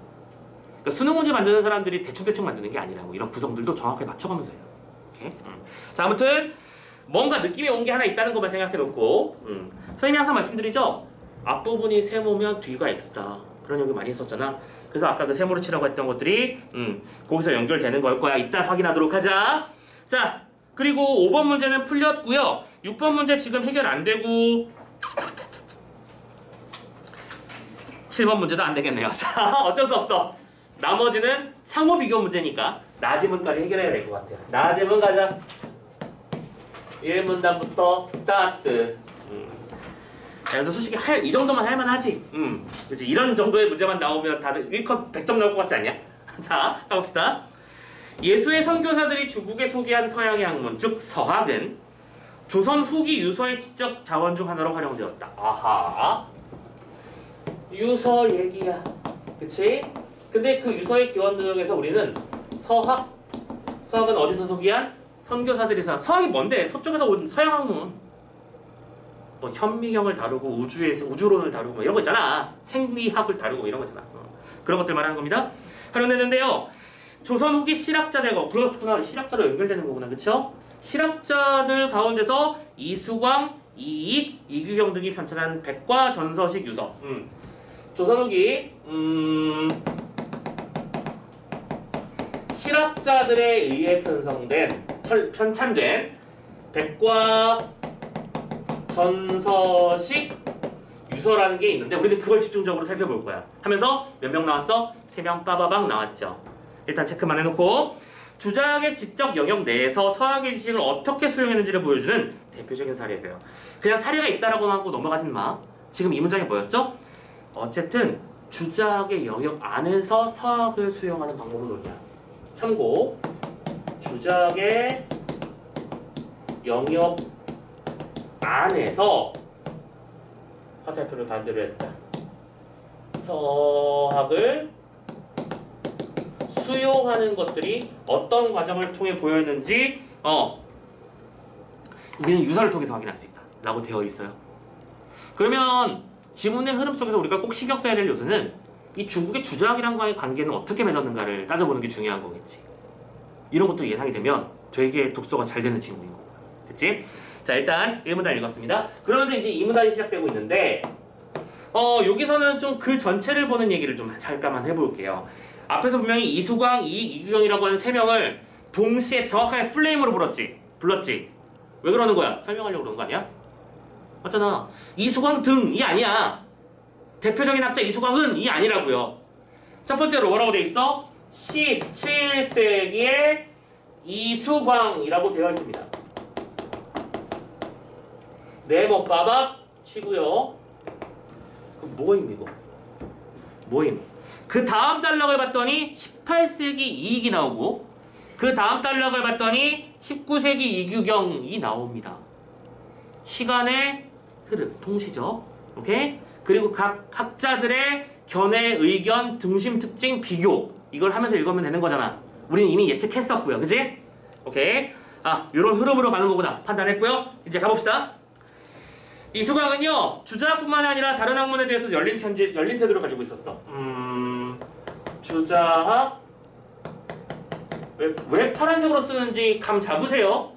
그러니까 수능 문제 만드는 사람들이 대충 만드는 게 아니라고. 이런 구성들도 정확하게 맞춰가면서 해요. 오케이? 자, 아무튼 뭔가 느낌이 온 게 하나 있다는 것만 생각해놓고 선생님이 항상 말씀드리죠? 앞부분이 세모면 뒤가 X다. 그런 얘기 많이 했었잖아. 그래서 아까 그 세모로 치라고 했던 것들이 거기서 연결되는 걸 거야. 이따 확인하도록 하자. 자, 그리고 5번 문제는 풀렸고요. 6번 문제 지금 해결 안 되고 7번 문제도 안 되겠네요. 자, 어쩔 수 없어. 나머지는 상호 비교 문제니까 나지문까지 해결해야 될 것 같아요. 나지문 가자. 1문단부터 스타트. 그래서 솔직히 이 정도만 할만하지. 그치? 이런 정도의 문제만 나오면 다들 1컷 100점 나올 것 같지 않냐? 자, 가봅시다. 예수의 선교사들이 주국에 소개한 서양의 학문, 즉 서학은 조선 후기 유서의 지적 자원 중 하나로 활용되었다. 아하. 유서 얘기야. 그치? 근데 그 유서의 기원 중에서 우리는 서학은 어디서 소개한? 선교사들이 서학이 뭔데? 서쪽에서 온 서양 학문. 뭐 현미경을 다루고 우주론을 다루고 이런 거 있잖아. 생리학을 다루고 이런 거 있잖아. 그런 것들 말하는 겁니다. 활용됐는데요. 조선 후기 실학자들과 그렇구나. 실학자로 연결되는 거구나. 그쵸? 실학자들 가운데서 이수광, 이익, 이규경 등이 편찬한 백과 전서식 유서. 조선 후기 실학자들에 의해 편찬된 백과 전서식 유서라는 게 있는데 우리는 그걸 집중적으로 살펴볼 거야. 하면서 몇 명 나왔어? 3명 빠바방 나왔죠. 일단 체크만 해놓고 주작의 지적 영역 내에서 서학의 지식을 어떻게 수용했는지를 보여주는 대표적인 사례예요. 그냥 사례가 있다라고만 하고 넘어가진 마. 지금 이 문장이 뭐였죠? 어쨌든 주작의 영역 안에서 서학을 수용하는 방법을 논의야. 참고 주작의 영역 안에서 화살표를 반대로 했다. 서학을 수용하는 것들이 어떤 과정을 통해 보였는지 우리는 유서를 통해서 확인할 수 있다 라고 되어 있어요. 그러면 지문의 흐름 속에서 우리가 꼭 신경 써야 될 요소는 이 중국의 주작이랑과의 관계는 어떻게 맺었는가를 따져보는 게 중요한 거겠지. 이런 것도 예상이 되면 되게 독서가 잘 되는 지문인 거야. 됐지? 자, 일단 1문단 읽었습니다. 그러면서 이제 2문단이 시작되고 있는데 여기서는 좀 글 전체를 보는 얘기를 좀 잠깐만 해볼게요. 앞에서 분명히 이수광, 이익, 이규경이라고 하는 3명을 동시에 정확하게 플레임으로 불렀지. 왜 그러는 거야? 설명하려고 그런 거 아니야? 맞잖아. 이수광 등이 아니야. 대표적인 학자 이수광은이 아니라고요. 첫 번째로 뭐라고 돼 있어? 17세기의 이수광이라고 되어 있습니다. 네모 빠박 치고요. 모임 이거. 모임. 그 다음 단락을 봤더니 18세기 이익이 나오고 그 다음 단락을 봤더니 19세기 이규경이 나옵니다. 시간의 흐름, 통시죠. 오케이? 그리고 각 학자들의 견해, 의견, 등심, 특징, 비교 이걸 하면서 읽으면 되는 거잖아. 우리는 이미 예측했었고요. 그지? 오케이? 요런 흐름으로 가는 거구나 판단했고요. 이제 가봅시다. 이수광은요 주자뿐만 아니라 다른 학문에 대해서 열린 태도를 가지고 있었어. 주자학 왜 파란색으로 쓰는지 감 잡으세요?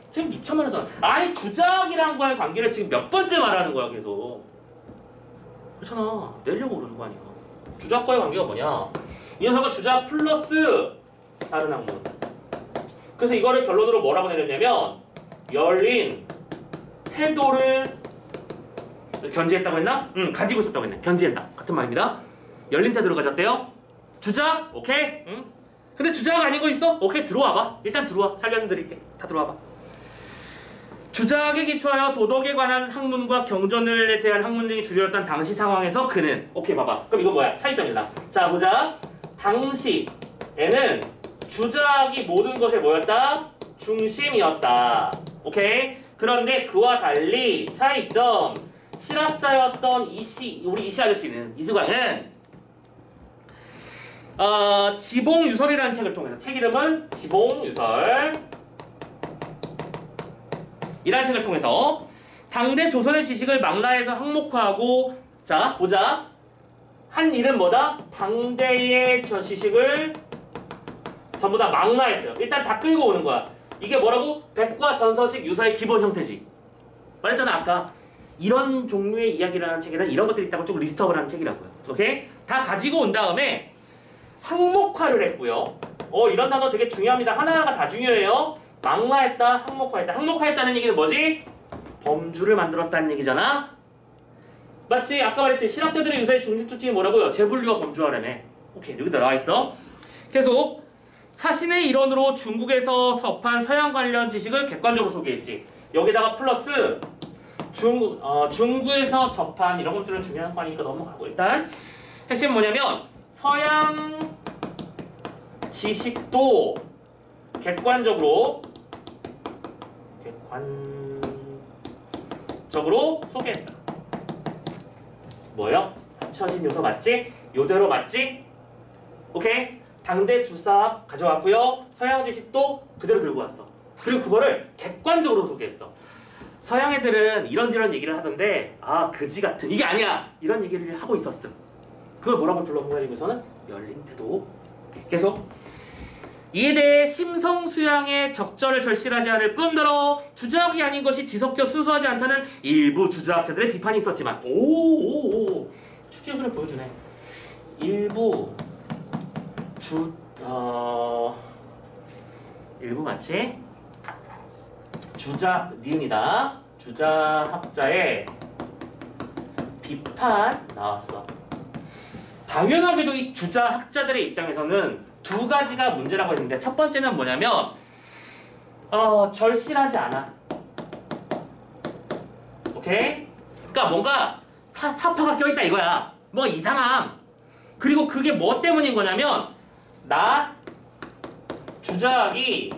지금 6천만 원잖아. 아니 주자학이랑 과의 관계를 지금 몇 번째 말하는 거야 계속. 그렇잖아. 내려고 그러는 거 아니야. 주자학과의 관계가 뭐냐? 이 녀석은 주자학 플러스 다른 학문. 그래서 이거를 결론으로 뭐라고 내렸냐면 열린 태도를 견지했다고 했나? 가지고 있었다고 했네. 견지한다. 같은 말입니다. 열린 태도를 가졌대요. 주작? 오케이? 근데 주작 아니고 있어? 오케이, 들어와봐. 일단 들어와. 살려드릴게. 다 들어와봐. 주작에 기초하여 도덕에 관한 학문과 경전에 대한 학문 등이 주류였던 당시 상황에서 그는 오케이, 봐봐. 그럼 이거 뭐야? 차이점이다. 자, 보자. 당시에는 주작이 모든 것에 뭐였다? 중심이었다. 오케이? 그런데 그와 달리 차이점. 실학자였던 우리 이씨 아저씨는, 이수광은 지봉유설이라는 책을 통해서, 책 이름은 지봉유설 이라는 책을 통해서 당대 조선의 지식을 망라해서 항목화하고, 자 보자, 한 일은 뭐다? 당대의 저 지식을 전부 다 망라했어요. 일단 다 끌고 오는 거야. 이게 뭐라고? 백과 전서식 유사의 기본 형태지. 말했잖아 아까. 이런 종류의 이야기를 하는 책에는 이런 것들이 있다고 쭉 리스트업을 하는 책이라고요. 오케이? 다 가지고 온 다음에 항목화를 했고요. 이런 단어 되게 중요합니다. 하나하나가 다 중요해요. 망라했다, 항목화했다. 항목화했다는 얘기는 뭐지? 범주를 만들었다는 얘기잖아. 맞지? 아까 말했지. 실학자들의 유사의 중심 특징이 뭐라고요? 재분류와 범주화라며. 오케이, 여기다 나와있어. 계속 사신의 일원으로 중국에서 접한 서양 관련 지식을 객관적으로 소개했지. 여기다가 플러스 중국에서 접한 이런 것들은 중요한 거니까 넘어가고, 일단 핵심 뭐냐면 서양 지식도 객관적으로 소개했다. 뭐요? 합쳐진 요소 맞지? 요대로 맞지? 오케이? 당대 주사학 가져왔고요. 서양 지식도 그대로 들고 왔어. 그리고 그거를 객관적으로 소개했어. 서양 애들은 이런 얘기를 하던데, 그지 같은, 이게 아니야, 이런 얘기를 하고 있었음. 그걸 뭐라고 불러가지고서는 열린 태도. 계속 이에 대해 심성수양의 적절을 절실하지 않을 뿐더러 주자학이 아닌 것이 뒤섞여 순수하지 않다는 일부 주자학자들의 비판이 있었지만, 축제 요소를 보여주네. 일부 일부 맞지? 니은이다. 주자학자의 비판 나왔어. 당연하게도 이 주자학자들의 입장에서는 두 가지가 문제라고 했는데, 첫 번째는 뭐냐면 절실하지 않아. 오케이? 그러니까 뭔가 사파가 껴있다 이거야. 뭔가 이상함. 그리고 그게 뭐 때문인 거냐면, 주자학이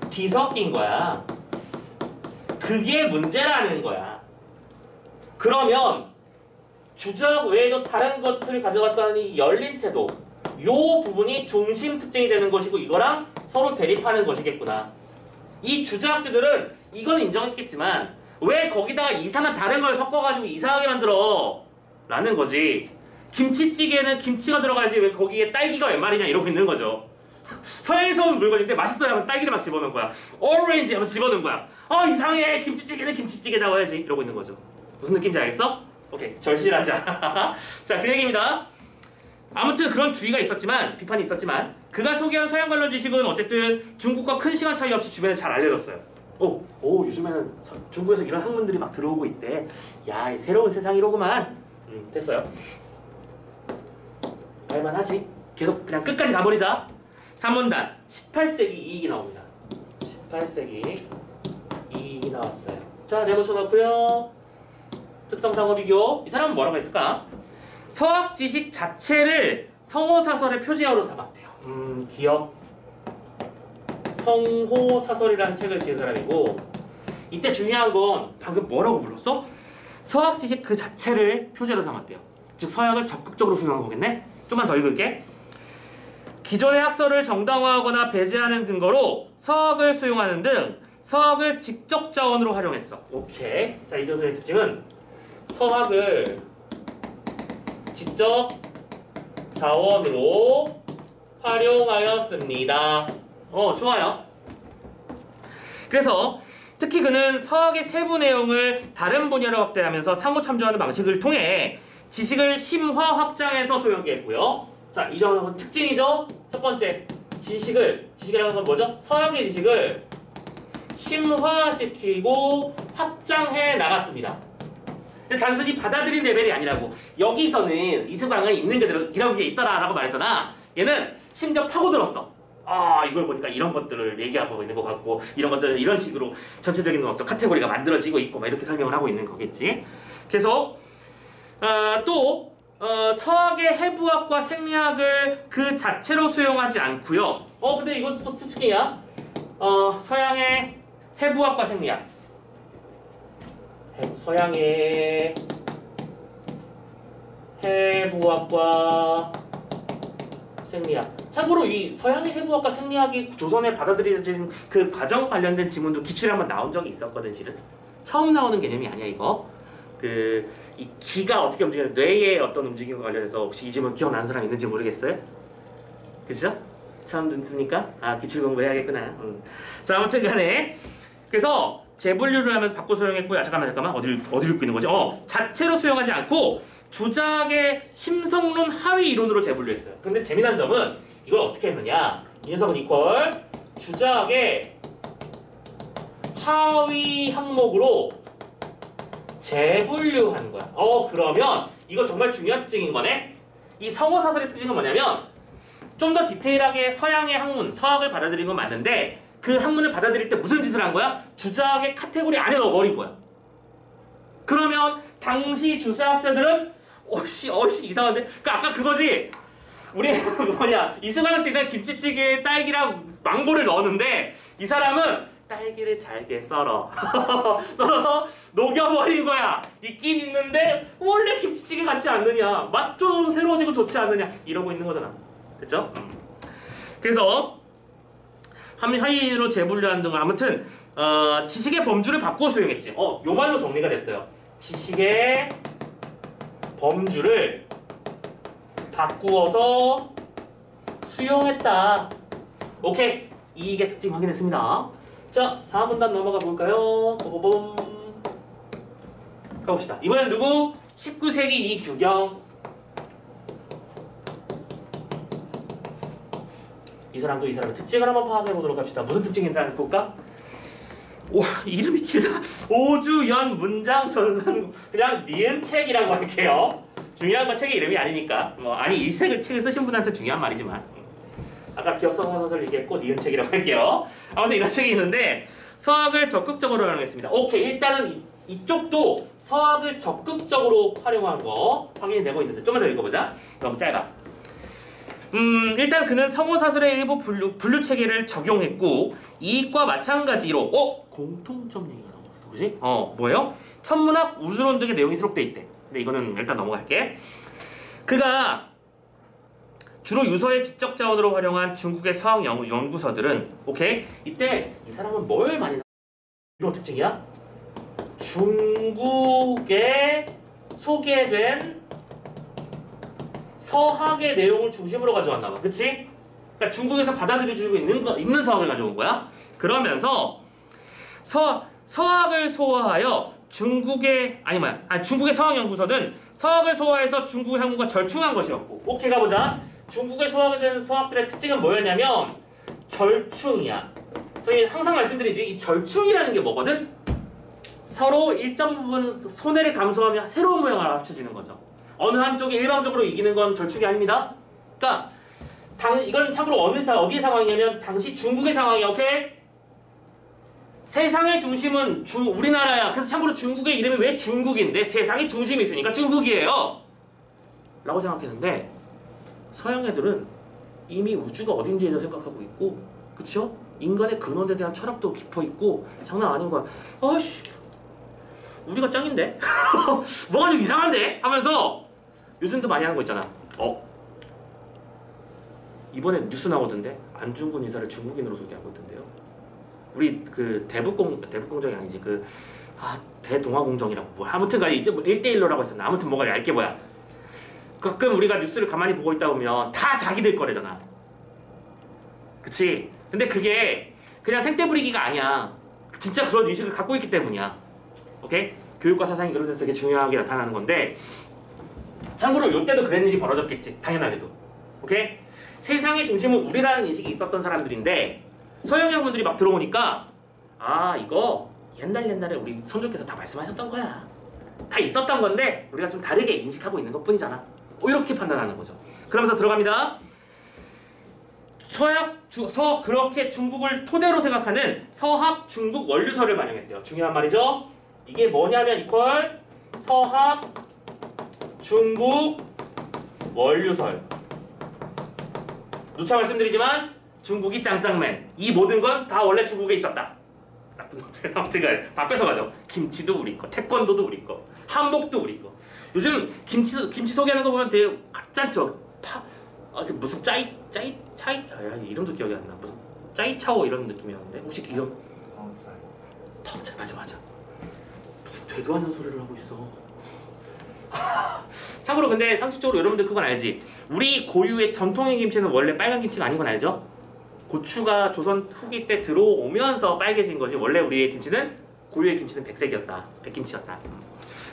뒤섞인 거야. 그게 문제라는 거야. 그러면 주자학 외에도 다른 것들을 가져갔다는 이 열린 태도, 요 부분이 중심 특징이 되는 것이고, 이거랑 서로 대립하는 것이겠구나. 이 주자학자들은 이건 인정했겠지만 왜 거기다가 이상한 다른 걸 섞어가지고 이상하게 만들어? 라는 거지. 김치찌개는 김치가 들어가야지 왜 거기에 딸기가 웬 말이냐 이러고 있는 거죠. 서양에서 온 물건인데 맛있어요 하면서 딸기를 막 집어넣은 거야. 오렌지 하면서 집어넣은 거야. 이상해, 김치찌개는 김치찌개다고 해야지 이러고 있는 거죠. 무슨 느낌인지 알겠어? 오케이, 절실하지 않아. 자, 그 얘기입니다. 아무튼 그런 주의가 있었지만, 비판이 있었지만, 그가 소개한 서양 관련 지식은 어쨌든 중국과 큰 시간 차이 없이 주변에 잘 알려졌어요. 요즘에는 중국에서 이런 학문들이 막 들어오고 있대. 야, 새로운 세상이로구만. 됐어요. 알만하지? 계속 그냥 끝까지 가버리자. 3문단 18세기 이익이 나옵니다. 18세기 이익이 나왔어요. 자, 제목 쳐놓고요. 특성상호 비교. 이 사람은 뭐라고 했을까? 서학 지식 자체를 성호사설의 표지어로 삼았대요. 기억. 성호사설이라는 책을 지은 사람이고, 이때 중요한 건 방금 뭐라고 불렀어? 서학 지식 그 자체를 표지어로 삼았대요. 즉 서학을 적극적으로 수용한 거겠네? 좀만 더 읽을게. 기존의 학설을 정당화하거나 배제하는 근거로 서학을 수용하는 등 서학을 직접 자원으로 활용했어. 오케이. 자, 이 정도의 특징은 서학을 직접 자원으로 활용하였습니다. 좋아요. 그래서 특히 그는 서학의 세부 내용을 다른 분야로 확대하면서 상호 참조하는 방식을 통해 지식을 심화 확장해서 소용했고요. 자, 이 정도는 특징이죠. 첫 번째, 지식이라는 건 뭐죠? 서양의 지식을 심화시키고 확장해 나갔습니다. 단순히 받아들인 레벨이 아니라고. 여기서는 이수광은 있는 그대로 이런 게 있더라라고 말했잖아. 얘는 심지어 파고들었어. 이걸 보니까 이런 것들을 얘기하고 있는 것 같고, 이런 것들은 이런 식으로 전체적인 어떤 카테고리가 만들어지고 있고, 막 이렇게 설명을 하고 있는 거겠지. 그래서 또 서학의 해부학과 생리학을 그 자체로 수용하지 않고요. 근데 이건 또 특징이야. 서양의 해부학과 생리학. 서양의 해부학과 생리학. 참고로 이 서양의 해부학과 생리학이 조선에 받아들여진 그 과정 관련된 지문도 기출에 한번 나온 적이 있었거든. 실은 처음 나오는 개념이 아니야 이거. 이 기가 어떻게 움직이는 뇌의 어떤 움직임과 관련해서 혹시 이 지문 기억나는 사람 있는지 모르겠어요? 그죠? 처음 듣습니까? 아, 기출 공부해야겠구나. 자, 아무튼 간에 그래서 재분류를 하면서 바꿔 수용했고요. 잠깐만 어디를 읽고 있는 거지? 자체로 수용하지 않고 주작의 심성론 하위 이론으로 재분류했어요. 근데 재미난 점은 이걸 어떻게 했느냐? 이 녀석은 이퀄 주작의 하위 항목으로 재분류한 거야. 그러면 이거 정말 중요한 특징인 거네. 이 성어사설의 특징은 뭐냐면 좀 더 디테일하게 서양의 학문, 서학을 받아들인 건 맞는데 그 학문을 받아들일 때 무슨 짓을 한 거야? 주작의 카테고리 안에 넣어버린 거야. 그러면 당시 주사학자들은 어씨 이상한데? 아까 그거지? 우리 이승환 씨는 김치찌개에 딸기랑 망고를 넣었는데 이 사람은 딸기를 잘게 썰어서 녹여버린 거야. 있긴 있는데 원래 김치찌개 같지 않느냐, 맛 좀 새로워지고 좋지 않느냐 이러고 있는 거잖아. 그쵸? 그래서 하위로 재분류한 등을 아무튼 지식의 범주를 바꾸어 수용했지. 요 말로 정리가 됐어요. 지식의 범주를 바꾸어서 수용했다. 오케이, 이게 특징 확인했습니다. 자, 4문단 넘어가 볼까요? 뽀뽀봄. 가봅시다. 이번엔 누구? 19세기 이규경. 이 사람도 이 사람의 특징을 한번 파악해 보도록 합시다. 무슨 특징인지 한번 볼까? 오, 이름이 길다. 오주연 문장 전선. 그냥 니은 책이라고 할게요. 중요한 건 책의 이름이 아니니까. 이 책을 쓰신 분한테 중요한 말이지만. 아까 기억성어사설 얘기했고 니은 책이라고 할게요. 아무튼 이런 책이 있는데 서학을 적극적으로 활용했습니다. 오케이, 일단은 이쪽도 서학을 적극적으로 활용한 거 확인이 되고 있는데 좀만 더 읽어보자. 너무 짧아. 일단 그는 성어사설의 일부 분류 체계를 적용했고 이익과 마찬가지로 공통점 얘기가 나왔어. 그지? 뭐예요? 천문학, 우주론 등의 내용이 수록돼 있대. 근데 이거는 일단 넘어갈게. 그가 주로 유서의 지적 자원으로 활용한 중국의 서학 연구서들은 오케이? 이때 이 사람은 뭘 많이 이런 특징이야? 중국에 소개된 서학의 내용을 중심으로 가져왔나 봐. 그치? 그러니까 중국에서 받아들여지고 있는 서학을 가져온 거야. 그러면서 서학을 소화하여 중국의 서학 연구서는 서학을 소화해서 중국의 학문과 절충한 것이었고. 오케이, 가보자. 중국에 소화된 서학들의 특징은 뭐였냐면 절충이야. 그래서 항상 말씀드리지, 이 절충이라는 게 뭐거든? 서로 일정 부분 손해를 감수하며 새로운 모양을 합쳐지는 거죠. 어느 한쪽이 일방적으로 이기는 건 절충이 아닙니다. 그러니까 이건 참고로 어디의 상황이냐면 당시 중국의 상황이야. 오케이? 세상의 중심은 우리나라야. 그래서 참고로 중국의 이름이 왜 중국인데 세상의 중심이 있으니까 중국이에요 라고 생각했는데 서양 애들은 이미 우주가 어딘지에 대해서 생각하고 있고, 그쵸? 인간의 근원에 대한 철학도 깊어 있고 장난 아닌 거야. 아씨, 우리가 짱인데? 뭐가 좀 이상한데? 하면서 요즘도 많이 하는 거 있잖아. 이번에 뉴스 나오던데 안중근 의사를 중국인으로 소개하고 있던데요. 우리 그 대북공정이 아니지, 대동아공정이라고 뭐야. 아무튼 간에 이제 1대1로라고 했었나. 아무튼 뭐가 얇게 뭐야. 가끔 우리가 뉴스를 가만히 보고 있다 보면 다 자기들 거래잖아. 그치? 근데 그게 그냥 생떼 부리기가 아니야. 진짜 그런 의식을 갖고 있기 때문이야. 오케이? 교육과 사상이 그런 데서 되게 중요하게 나타나는 건데, 참고로 이때도 그런 일이 벌어졌겠지. 당연하게도. 오케이? 세상의 중심은 우리라는 인식이 있었던 사람들인데 서양 학문들이 막 들어오니까 이거 옛날에 우리 선조께서 다 말씀하셨던 거야. 다 있었던 건데 우리가 좀 다르게 인식하고 있는 것 뿐이잖아. 이렇게 판단하는 거죠. 그러면서 들어갑니다. 그렇게 중국을 토대로 생각하는 서학 중국 원류설을 반영했대요. 중요한 말이죠. 이게 뭐냐면 이퀄 서학 중국 원류설. 누차 말씀드리지만 중국이 짱짱맨. 이 모든 건 다 원래 중국에 있었다. 나쁜 놈들. 아무튼간 다 뺏어가죠. 김치도 우리 거, 태권도도 우리 거, 한복도 우리 거. 요즘 김치 소개하는 거 보면 되게 가짠죠. 그 무슨 차이 이름도 기억이 안 나. 무슨 짜이차오 이런 느낌이었는데 혹시 이름? 텅차이 맞아. 무슨 되도 않는 소리를 하고 있어. 참고로 근데 상식적으로 여러분들 그건 알지? 우리 고유의 전통의 김치는 원래 빨간 김치가 아닌 건 알죠? 고추가 조선 후기 때 들어오면서 빨개진 거지 원래 우리의 김치는 고유의 김치는 백색이었다. 백김치였다.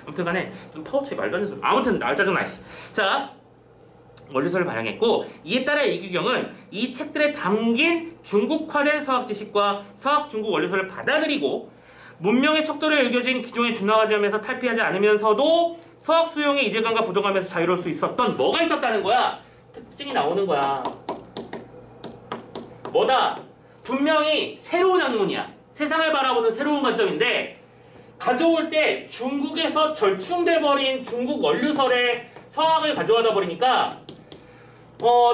아무튼 간에 무슨 파워차이 말도 안 되는 소리. 아무튼 짜증나. 자, 원리설을 발행했고 이에 따라 이규경은 이 책들에 담긴 중국화된 서학 지식과 서학 중국 원리설을 받아들이고 문명의 척도를 여겨진 기존의 준화화되면서 탈피하지 않으면서도 서학 수용의 이질감과 부동감에서 자유로울 수 있었던 뭐가 있었다는 거야. 특징이 나오는 거야. 뭐다? 분명히 새로운 학문이야. 세상을 바라보는 새로운 관점인데 가져올 때 중국에서 절충돼 버린 중국 원류설의 서학을 가져와다 버리니까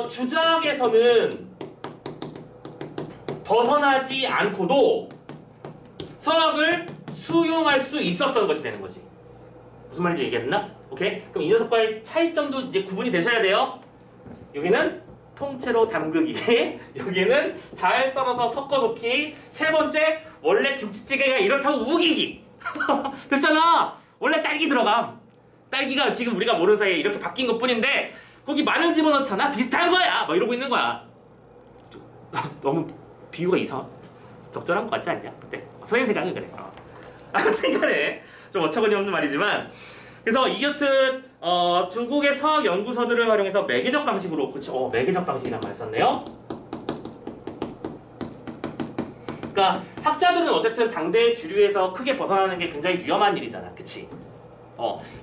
주작에서는 벗어나지 않고도 서학을 수용할 수 있었던 것이 되는 거지. 무슨 말인지 얘기했나? 오케이? 그럼 이 녀석과의 차이점도 이제 구분이 되셔야 돼요. 여기는 통째로 담그기, 여기는 잘 썰어서 섞어놓기, 세 번째 원래 김치찌개가 이렇다고 우기기. 됐잖아. 원래 딸기 들어감. 딸기가 지금 우리가 모르는 사이에 이렇게 바뀐 것 뿐인데 거기 마늘 집어넣잖아. 비슷한 거야. 막 이러고 있는 거야. 너무 비유가 적절한 것 같지 않냐? 그때 선생님 생각은 그래. 아무튼 간에 좀 어처구니 없는 말이지만 그래서 이 곁은 중국의 서학 연구서들을 활용해서 매개적 방식으로 그쵸? 매개적 방식이란 말 썼네요. 그러니까 학자들은 어쨌든 당대의 주류에서 크게 벗어나는 게 굉장히 위험한 일이잖아. 그치?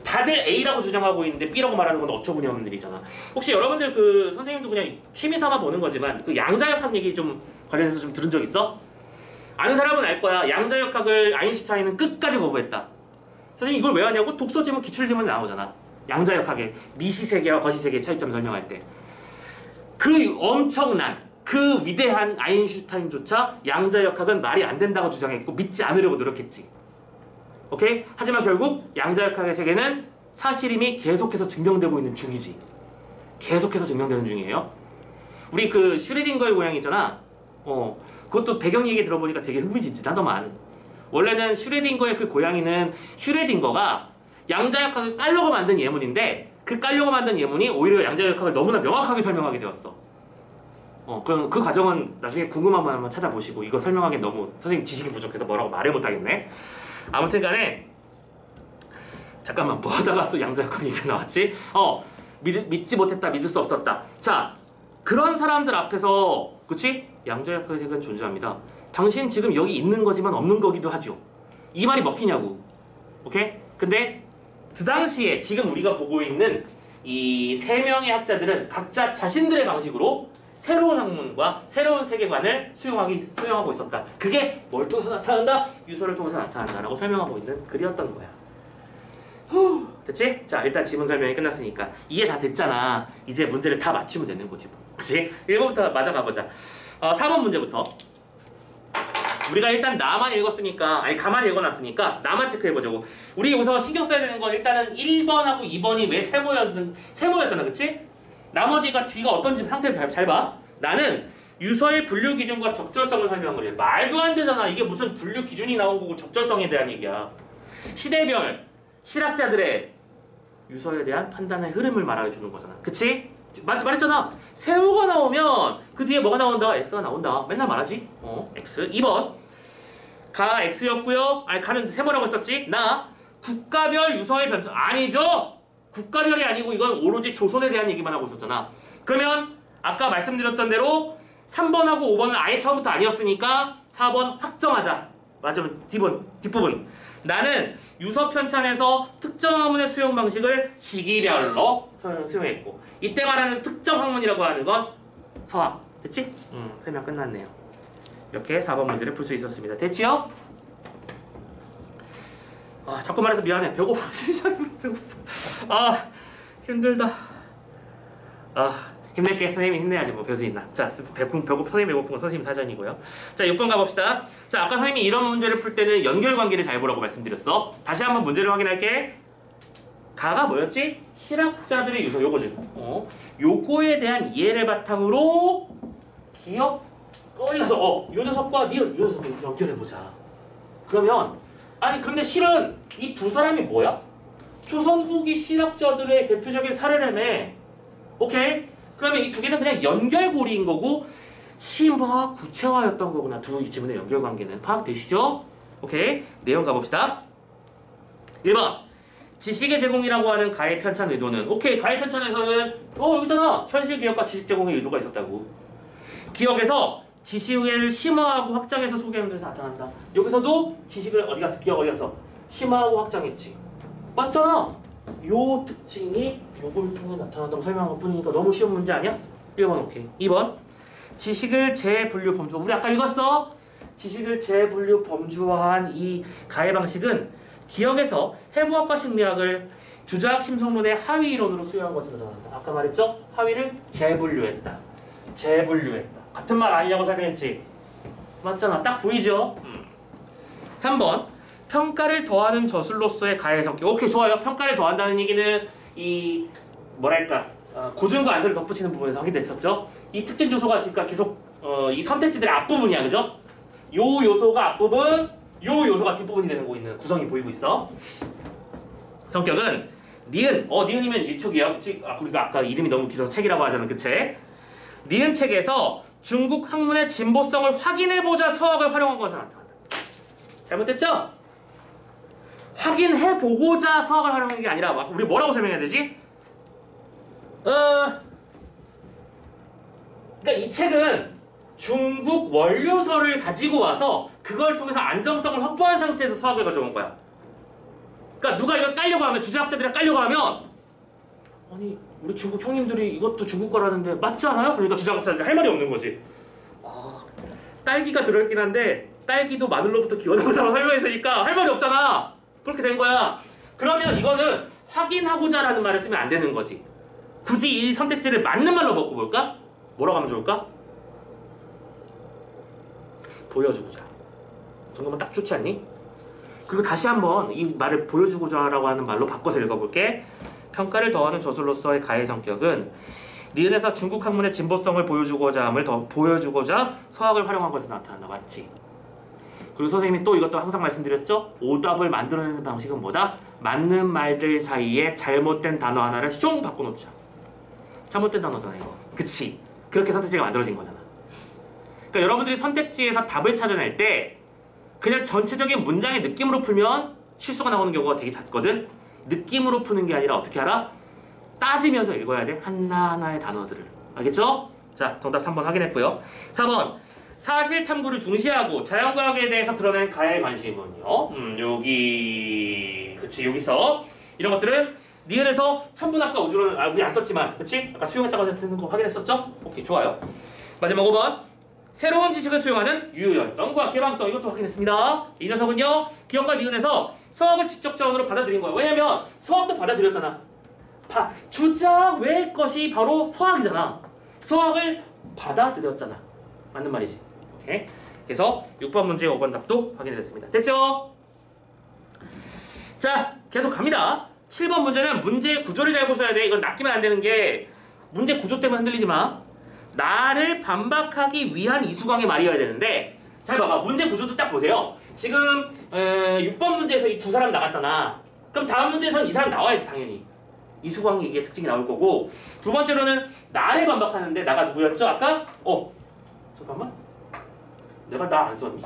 다들 A라고 주장하고 있는데 B라고 말하는 건 어처구니 없는 일이잖아. 혹시 여러분들 그 선생님도 그냥 취미 삼아 보는 거지만 그 양자역학 얘기 좀 관련해서 좀 들은 적 있어? 아는 사람은 알 거야. 양자역학을 아인슈타인은 끝까지 거부했다. 선생님 이걸 왜 하냐고? 독서지문 기출지문에 나오잖아. 양자역학의 미시세계와 거시세계의 차이점 설명할 때. 그 엄청난 그 위대한 아인슈타인조차 양자역학은 말이 안 된다고 주장했고 믿지 않으려고 노력했지. 오케이? 하지만 결국 양자역학의 세계는 사실임이 계속해서 증명되고 있는 중이지. 계속해서 증명되는 중이에요. 우리 그 슈레딩거의 고양이 있잖아. 그것도 배경 얘기 들어보니까 되게 흥미진진하더만. 원래는 슈레딩거의 그 고양이는 슈레딩거가 양자역학을 깔려고 만든 예문인데 그 깔려고 만든 예문이 오히려 양자역학을 너무나 명확하게 설명하게 되었어. 그럼 그 과정은 나중에 궁금하면 한번 찾아보시고 이거 설명하기엔 너무 선생님 지식이 부족해서 뭐라고 말을 못하겠네. 아무튼 간에 잠깐만 뭐 하다가 또 양자역학 얘기가 나왔지? 믿지 못했다, 믿을 수 없었다. 자, 그런 사람들 앞에서 그치? 양자역학의 세계는 존재합니다. 당신 지금 여기 있는 거지만 없는 거기도 하죠. 이 말이 먹히냐고. 오케이? 근데 그 당시에 지금 우리가 보고 있는 이 세 명의 학자들은 각자 자신들의 방식으로 새로운 학문과 새로운 세계관을 수용하고 있었다. 그게 뭘 통해서 나타난다? 유서를 통해서 나타난다라고 설명하고 있는 글이었던 거야. 됐지? 자, 일단 지문 설명이 끝났으니까 이해 다 됐잖아. 이제 문제를 다 맞추면 되는 거지 뭐. 그치? 1번부터 맞아가보자. 4번 문제부터. 우리가 일단 나만 읽었으니까, 가만히 읽어놨으니까 나만 체크해보자고. 우리 여기서 신경 써야 되는 건 일단은 1번하고 2번이 왜 세모였잖아. 그치? 나머지가 뒤가 어떤지 상태를 잘 봐. 나는 유서의 분류 기준과 적절성을 설명한 거래. 말도 안 되잖아. 이게 무슨 분류 기준이 나온 거고 적절성에 대한 얘기야. 시대별 실학자들의 유서에 대한 판단의 흐름을 말해주는 거잖아. 그치? 말했잖아. 세모가 나오면 그 뒤에 뭐가 나온다? X가 나온다. 맨날 말하지? X. 2번. 가 X였고요. 가는 세모라고 했었지? 나 국가별 유서의 변천. 아니죠? 국가별이 아니고 이건 오로지 조선에 대한 얘기만 하고 있었잖아. 그러면 아까 말씀드렸던 대로 3번하고 5번은 아예 처음부터 아니었으니까 4번 확정하자. 맞으면 뒷부분. 나는 유서 편찬에서 특정 학문의 수용 방식을 시기별로 수용했고 이때 말하는 특정 학문이라고 하는 건 서학. 됐지? 설명 끝났네요. 이렇게 4번 문제를 풀 수 있었습니다. 됐지요? 자꾸 말해서 미안해. 배고파. 진짜 배고파. 힘들다. 힘낼게. 선생님이 힘내야지 뭐 별수 있나. 자, 선생님 배고픈 건 선생님 사전이고요. 자, 6번 가봅시다. 자, 아까 선생님이 이런 문제를 풀 때는 연결관계를 잘 보라고 말씀드렸어. 다시 한번 문제를 확인할게. 가가 뭐였지? 실학자들의 유서, 요거지. 요거에 대한 이해를 바탕으로 기억 꺼내서 요 녀석과 니은 요 녀석을 연결해보자. 그러면 아니 그런데 실은 이 두 사람이 뭐야? 조선 후기 실학자들의 대표적인 사례라며. 오케이? 그러면 이 두 개는 그냥 연결고리인 거고 심화 구체화였던 거구나. 이 지문의 연결관계는 파악되시죠? 오케이? 내용 가봅시다. 1번 지식의 제공이라고 하는 가의 편찬 의도는 오케이. 가의 편찬에서는 여기 있잖아. 현실 기억과 지식 제공의 의도가 있었다고. 기억에서 지식을 심화하고 확장해서 소개하는 데서 나타난다. 여기서도 지식을 어디 갔어? 기억 어디 갔어? 심화하고 확장했지. 맞잖아. 요 특징이 요걸 통해 나타난다고 설명한 것 뿐이니까 너무 쉬운 문제 아니야? 1번 오케이. 2번 지식을 재분류 범주. 우리 아까 읽었어? 지식을 재분류 범주화한 이 가해 방식은 기억에서 해부학과 심리학을 주자학 심성론의 하위 이론으로 수용한 것으로 나타난다. 아까 말했죠? 하위를 재분류했다. 재분류했다. 같은 말 아니냐고 설명했지? 맞잖아. 딱 보이죠? 3번 평가를 더하는 저술로서의 가해 성격. 오케이 좋아요. 평가를 더한다는 얘기는 이 뭐랄까 고증과 안서를 덧붙이는 부분에서 확인됐었죠? 이 특징 요소가 그러니까 계속 이 선택지들의 앞부분이야. 그죠? 요 요소가 앞부분, 요 요소가 뒷부분이 되는 거 있는 구성이 보이고 있어. 성격은 니은. 니은이면 일촉이야. 우리가 아까 이름이 너무 길어서 책이라고 하잖아. 그 책. 니은 책에서 중국 학문의 진보성을 확인해보자 서학을 활용한 것을 나타난다. 잘못됐죠? 확인해보고자 서학을 활용한 게 아니라 우리 뭐라고 설명해야 되지? 그러니까 이 책은 중국 원료서를 가지고 와서 그걸 통해서 안정성을 확보한 상태에서 서학을 가져온 거야. 그러니까 누가 이걸 깔려고 하면, 주제학자들이 깔려고 하면 아니 우리 중국 형님들이 이것도 중국 거라는데 맞지 않아요? 그러니까 주제학자들이 할 말이 없는 거지. 딸기가 들어있긴 한데 딸기도 마늘로부터 기원한 거라고 설명했으니까 할 말이 없잖아. 그렇게 된 거야. 그러면 이거는 확인하고자 라는 말을 쓰면 안 되는 거지. 굳이 이 선택지를 맞는 말로 바꿔볼까? 뭐라고 하면 좋을까? 보여주고자. 정도면 딱 좋지 않니? 그리고 다시 한번 이 말을 보여주고자 라고 하는 말로 바꿔서 읽어볼게. 평가를 더하는 저술로서의 가해 성격은 니은에서 중국 학문의 진보성을 보여주고자 함을 더 보여주고자 서학을 활용한 것으로 나타난다. 맞지? 그리고 선생님이 또 이것도 항상 말씀드렸죠? 오답을 만들어내는 방식은 뭐다? 맞는 말들 사이에 잘못된 단어 하나를 숑 바꿔놓자. 잘못된 단어잖아 이거. 그치? 그렇게 선택지가 만들어진 거잖아. 그러니까 여러분들이 선택지에서 답을 찾아낼 때 그냥 전체적인 문장의 느낌으로 풀면 실수가 나오는 경우가 되게 잦거든? 느낌으로 푸는 게 아니라 어떻게 알아? 따지면서 읽어야 돼. 하나하나의 단어들을. 알겠죠? 자, 정답 3번 확인했고요. 4번 사실 탐구를 중시하고 자연과학에 대해서 드러낸 가해 관심은요. 그치 여기서 이런 것들은 니은에서 천문학과 우주론은 우리 안 썼지만 그치? 아까 수용했다고 했던 거 확인했었죠? 오케이 좋아요. 마지막 5번 새로운 지식을 수용하는 유연성과 개방성. 이것도 확인했습니다. 이 녀석은요 기억과 니은에서 서학을 지적 자원으로 받아들인 거예요. 왜냐면 서학도 받아들였잖아. 주자학 외의 것이 바로 서학이잖아. 서학을 받아들였잖아. 맞는 말이지. 오케이. 그래서 6번 문제 5번 답도 확인해냈습니다. 됐죠? 자 계속 갑니다. 7번 문제는 문제 구조를 잘 보셔야 돼. 이건 낚이면 안 되는 게 문제 구조 때문에 흔들리지 마. 나를 반박하기 위한 이수광의 말이어야 되는데 잘 봐봐. 문제 구조도 딱 보세요. 지금 6번 문제에서 이 두 사람 나갔잖아. 그럼 다음 문제에서는 이 사람 나와야지 당연히. 이수광이 이게 특징이 나올 거고 두 번째로는 나를 반박하는데 나가 누구였죠? 아까? 잠깐만. 내가 나 안 썼니?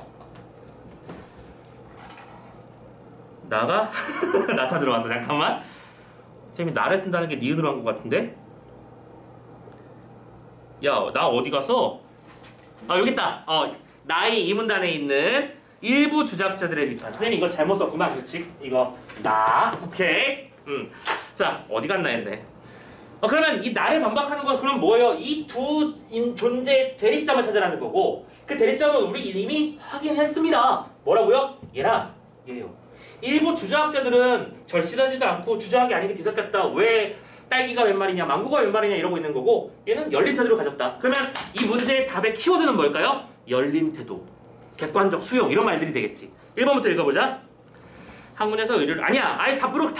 나가? 나 찾으러 왔어. 잠깐만. 선생님이 나를 쓴다는 게 니은으로 한 것 같은데? 야, 나 어디 갔어? 여기 있다. 나의 이 문단에 있는 일부 주작자들의 비판. 선생님 이걸 잘못 썼구만. 그렇지? 이거 나. 오케이. 자, 어디 갔나 했네. 그러면 이 나를 반박하는 건 그럼 뭐예요? 이 두 존재의 대립점을 찾아라는 거고 그 대립점은 우리 이미 확인했습니다. 뭐라고요? 얘랑 얘요. 일부 주자학자들은 절실하지도 않고 주자학이 아닌 게 뒤섞였다. 왜 딸기가 웬 말이냐, 망고가 웬 말이냐 이러고 있는 거고, 얘는 열린 태도를 가졌다. 그러면 이 문제의 답의 키워드는 뭘까요? 열린 태도, 객관적 수용 이런 말들이 되겠지. 1번부터 읽어보자. 학문에서 의료를 아니 답으로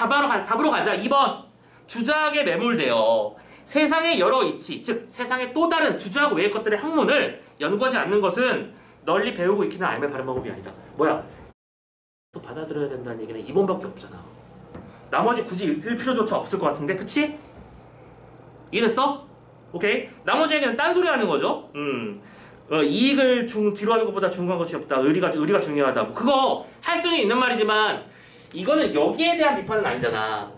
가자. 2번 주작에 매몰되어 세상의 여러 이치, 즉 세상의 또 다른 주작 외의 것들의 학문을 연구하지 않는 것은 널리 배우고 익히는 알매 바른 방법이 아니다. 뭐야? 또 받아들여야 된다는 얘기는 2번밖에 없잖아. 나머지 굳이 읽을 필요조차 없을 것 같은데, 그치? 이해됐어? 오케이? 나머지 얘기는 딴소리 하는 거죠. 이익을 뒤로 하는 것보다 중요한 것이 없다. 의리가 중요하다. 그거 할 수는 있는 말이지만 이거는 여기에 대한 비판은 아니잖아.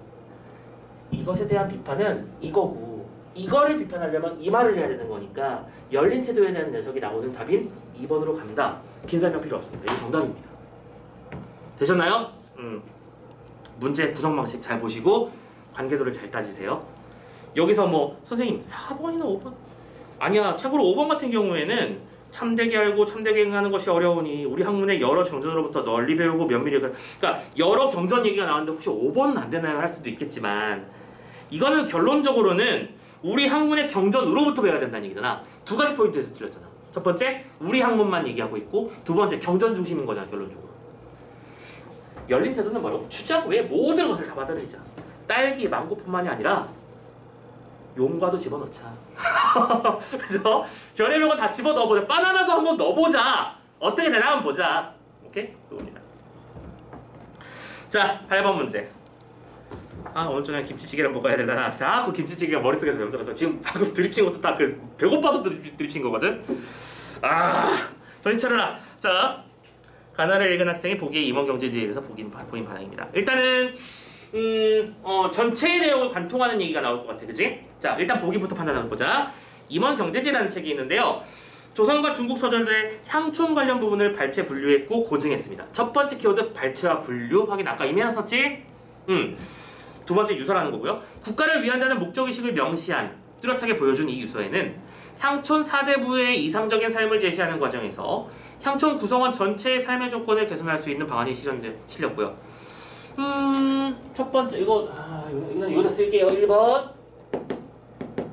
이것에 대한 비판은 이거고, 이거를 비판하려면 이 말을 해야 되는 거니까 열린 태도에 대한 녀석이 나오는 답인 2번으로 간다. 긴 설명 필요 없습니다. 이게 정답입니다. 되셨나요? 문제 구성 방식 잘 보시고 관계도를 잘 따지세요. 여기서 뭐 선생님 4번이나 5번? 아니야. 참고로 5번 같은 경우에는 참되게 알고 참되게 행하는 것이 어려우니 우리 학문의 여러 경전으로부터 널리 배우고 면밀히, 그러니까 여러 경전 얘기가 나왔는데 혹시 5번은 안 되나요? 할 수도 있겠지만 이거는 결론적으로는 우리 학문의 경전으로부터 배워야 된다는 얘기잖아. 두 가지 포인트에서 틀렸잖아. 첫 번째, 우리 학문만 얘기하고 있고, 두 번째, 경전 중심인 거잖아. 결론적으로. 열린 태도는 뭐라고? 주작 외의 모든 것을 다 받아들이자. 딸기, 망고뿐만이 아니라 용과도 집어넣자. 그죠? 별의별 건 다 집어넣어보자. 바나나도 한번 넣어보자. 어떻게 되나 한번 보자. 오케이? 그겁니다. 자, 8번 문제. 오늘 저녁에 김치찌개를 먹어야 되려나. 자꾸 김치찌개가 머릿속에 들어서 지금 방금 드립친 것도 다 배고파서 드립친 거거든. 정신 차려라. 자, 가나를 읽은 학생이 보기에 임원 경제지에 대해서 보인 반응입니다. 일단은 전체의 내용을 관통하는 얘기가 나올 것 같아, 그치? 자, 일단 보기부터 판단해보자. 임원 경제지라는 책이 있는데요. 조선과 중국 서절들의 향촌 관련 부분을 발췌 분류했고 고증했습니다. 첫 번째 키워드 발췌와 분류 확인. 아까 이미 해놨었지? 두 번째 유서라는 거고요. 국가를 위한다는 목적의식을 명시한, 뚜렷하게 보여준 이 유서에는 향촌 4대부의 이상적인 삶을 제시하는 과정에서 향촌 구성원 전체의 삶의 조건을 개선할 수 있는 방안이 실렸고요. 첫 번째 이거는 여기다 쓸게요. 1번.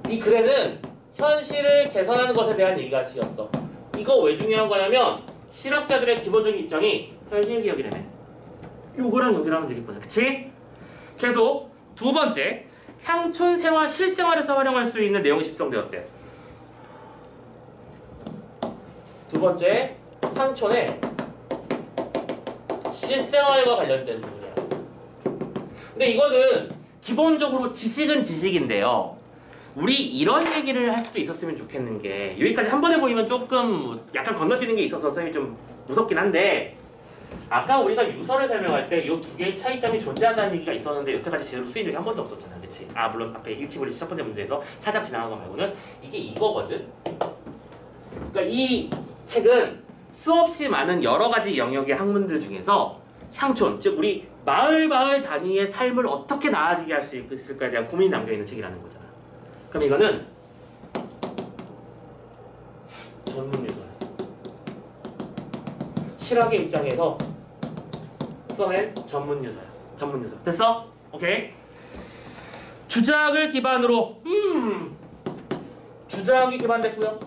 이 글에는 현실을 개선하는 것에 대한 얘기가 쓰였어. 이거 왜 중요한 거냐면 실학자들의 기본적인 입장이 현실기억이라네. 요거랑 여기랑 하면 되겠구나. 그치? 계속 두 번째, 향촌 생활 실생활에서 활용할 수 있는 내용이 집성되었대. 두 번째, 향촌의 실생활과 관련된 부분이야. 근데 이거는 기본적으로 지식은 지식인데요. 우리 이런 얘기를 할 수도 있었으면 좋겠는 게, 여기까지 한 번에 보이면 조금 약간 건너뛰는 게 있어서 선생님이 좀 무섭긴 한데, 아까 우리가 유서를 설명할 때 이 두 개의 차이점이 존재한다는 얘기가 있었는데 여태까지 제대로 쓰인 적이 한 번도 없었잖아. 그치? 물론 앞에 일치불이치 첫 번째 문제에서 살짝 지나간 거 말고는 이게 이거거든. 그러니까 이 책은 수없이 많은 여러 가지 영역의 학문들 중에서 향촌, 즉 우리 마을 단위의 삶을 어떻게 나아지게 할 수 있을까에 대한 고민이 담겨있는 책이라는 거잖아. 그럼 이거는 전문유서야. 실학의 입장에서 써낸 전문유서야. 전문유서. 됐어? 오케이? 주작을 기반으로 주작이 기반됐고요.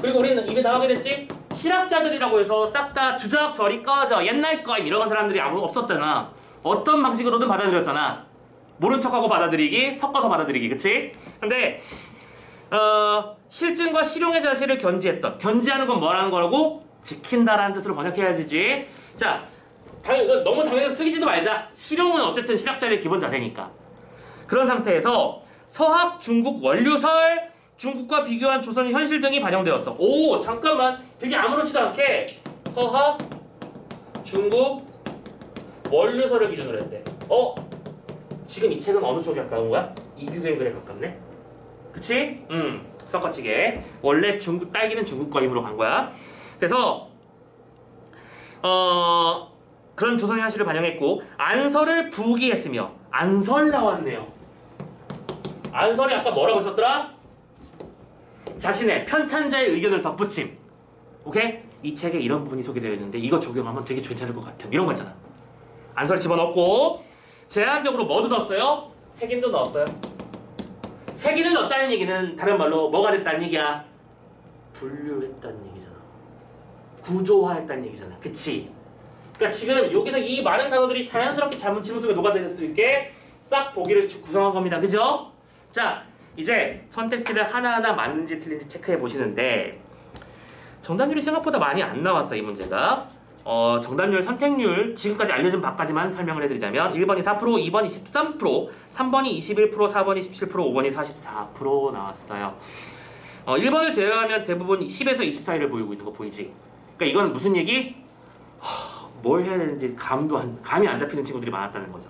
그리고 우리는 이미 다 하게 됐지? 실학자들이라고 해서 싹 다 주작 저리 꺼져 옛날 거 이런 사람들이 아무 없었잖아. 어떤 방식으로든 받아들였잖아. 모른 척하고 받아들이기, 섞어서 받아들이기, 그치? 근데 실증과 실용의 자세를 견지하는 건 뭐라는 거라고? 지킨다라는 뜻으로 번역해야 되지. 자, 너무 당연해서 쓰기지도 말자. 실용은 어쨌든 실학자의 기본 자세니까. 그런 상태에서 서학, 중국, 원류설, 중국과 비교한 조선의 현실 등이 반영되었어. 오, 잠깐만. 되게 아무렇지도 않게 서학, 중국, 원류설을 기준으로 했대. 지금 이 책은 어느 쪽에 가까운 거야? 이규경 글에 가깝네. 그치? 섞어치게. 원래 딸기는 중국 거임으로 간 거야. 그래서 그런 조선의 현실을 반영했고 안설을 부기했으며, 안설 나왔네요. 안설이 아까 뭐라고 했었더라? 자신의 편찬자의 의견을 덧붙임. 오케이? 이 책에 이런 부분이 소개되어 있는데 이거 적용하면 되게 괜찮을 것 같음. 이런 거잖아. 안설 집어넣고 제한적으로 뭐도 넣었어요? 색인도 넣었어요. 색인을 넣었다는 얘기는 다른 말로 뭐가 됐다는 얘기야? 분류했다는 얘기잖아. 구조화했다는 얘기잖아. 그치? 그러니까 지금 여기서 이 많은 단어들이 자연스럽게 지문 속에 녹아들 수 있게 싹 보기를 구성한 겁니다. 그죠? 자, 이제 선택지를 하나하나 맞는지 틀린지 체크해 보시는데 정답률이 생각보다 많이 안 나왔어요. 이 문제가. 정답률, 선택률 지금까지 알려진 바까지만 설명을 해드리자면 1번이 4%, 2번이 13%, 3번이 21%, 4번이 17%, 5번이 44% 나왔어요. 1번을 제외하면 대부분 10에서 24를 보이고 있는 거 보이지? 그러니까 이건 무슨 얘기? 뭘 해야 되는지 감이 안 잡히는 친구들이 많았다는 거죠.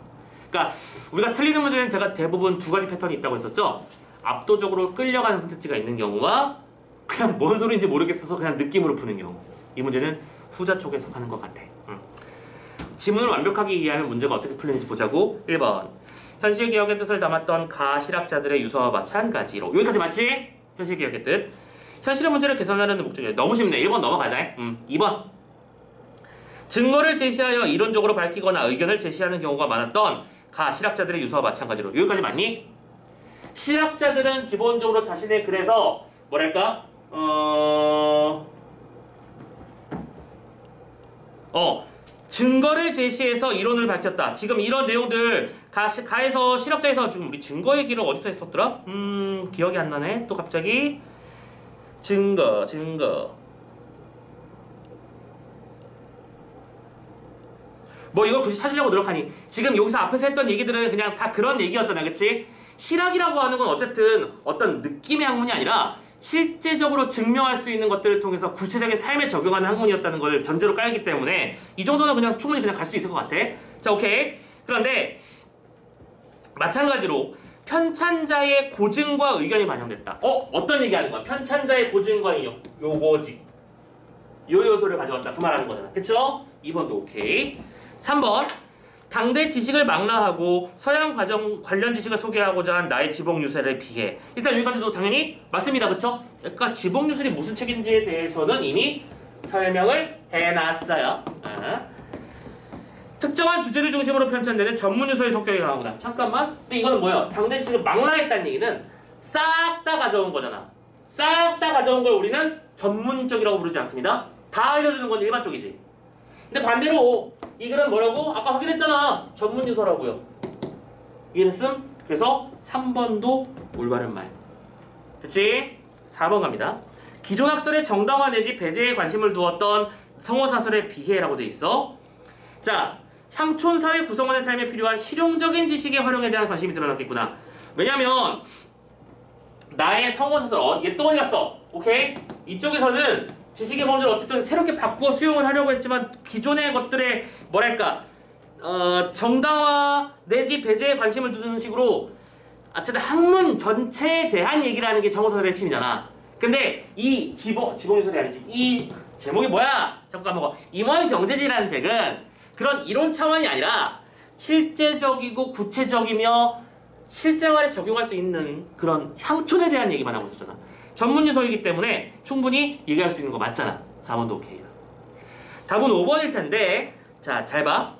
그러니까 우리가 틀리는 문제는 대부분 두 가지 패턴이 있다고 했었죠. 압도적으로 끌려가는 선택지가 있는 경우와 그냥 뭔 소리인지 모르겠어서 그냥 느낌으로 푸는 경우. 이 문제는 후자 쪽에 속하는 것 같아. 지문을 완벽하게 이해하면 문제가 어떻게 풀리는지 보자고. 1번 현실 개혁의 뜻을 담았던 가실학자들의 유서와 마찬가지로. 여기까지 맞지? 현실 개혁의 뜻. 현실의 문제를 개선하려는 목적이야. 너무 쉽네. 1번 넘어가자. 2번 증거를 제시하여 이론적으로 밝히거나 의견을 제시하는 경우가 많았던 가실학자들의 유서와 마찬가지로. 여기까지 맞니? 실학자들은 기본적으로 자신의 글에서 뭐랄까? 증거를 제시해서 이론을 밝혔다. 지금 이런 내용들 가에서 실학자에서 지금 우리 증거 얘기를 어디서 했었더라? 기억이 안 나네. 또 갑자기 증거. 뭐 이걸 굳이 찾으려고 노력하니 지금 여기서 앞에서 했던 얘기들은 그냥 다 그런 얘기였잖아. 그치? 실학이라고 하는 건 어쨌든 어떤 느낌의 학문이 아니라 실제적으로 증명할 수 있는 것들을 통해서 구체적인 삶에 적용하는 학문이었다는 걸 전제로 깔기 때문에 이 정도는 그냥 충분히 그냥 갈 수 있을 것 같아. 자, 오케이. 그런데 마찬가지로 편찬자의 고증과 의견이 반영됐다. 어떤 얘기하는 거야? 편찬자의 고증과 의견. 요거지. 요 요소를 가져왔다. 그 말하는 거잖아. 그쵸? 2번도 오케이. 3번 당대 지식을 망라하고 서양 관련 지식을 소개하고자 한 나의 지복 유세를 비해. 일단 여기까지도 당연히 맞습니다. 그쵸? 그러니까 지복 유세이 무슨 책인지에 대해서는 이미 설명을 해놨어요. 특정한 주제를 중심으로 편찬되는 전문 유서의 성격이 강하구나. 잠깐만. 근데 이거는 뭐야? 당대 지식을 망라했다는 얘기는 싹 다 가져온 거잖아. 싹 다 가져온 걸 우리는 전문적이라고 부르지 않습니다. 다 알려주는 건 일반 쪽이지. 근데 반대로 이 글은 뭐라고? 아까 확인했잖아. 전문 유서라고요. 이해됐음? 그래서 3번도 올바른 말. 됐지? 4번 갑니다. 기존 학설의 정당화 내지 배제에 관심을 두었던 성어사설에 비해라고 돼 있어. 자, 향촌 사회 구성원의 삶에 필요한 실용적인 지식의 활용에 대한 관심이 드러났겠구나. 왜냐면 나의 성어사설 얘 또 어디 갔어? 오케이? 이쪽에서는 지식의 범주를 어쨌든 새롭게 바꾸어 수용을 하려고 했지만 기존의 것들의 뭐랄까 정당화 내지 배제에 관심을 두는 식으로 어쨌든 학문 전체에 대한 얘기를 하는 게 정어사설의 핵심이잖아. 근데 이 지봉유설이 아니지. 이 제목이 뭐야? 자꾸 까먹어. 임원 경제지라는 책은 그런 이론 차원이 아니라 실제적이고 구체적이며 실생활에 적용할 수 있는 그런 향촌에 대한 얘기만 하고 있었잖아. 전문 유서이기 때문에 충분히 얘기할 수 있는 거 맞잖아. 4번도 오케이야. 답은 5번일 텐데, 자, 잘 봐.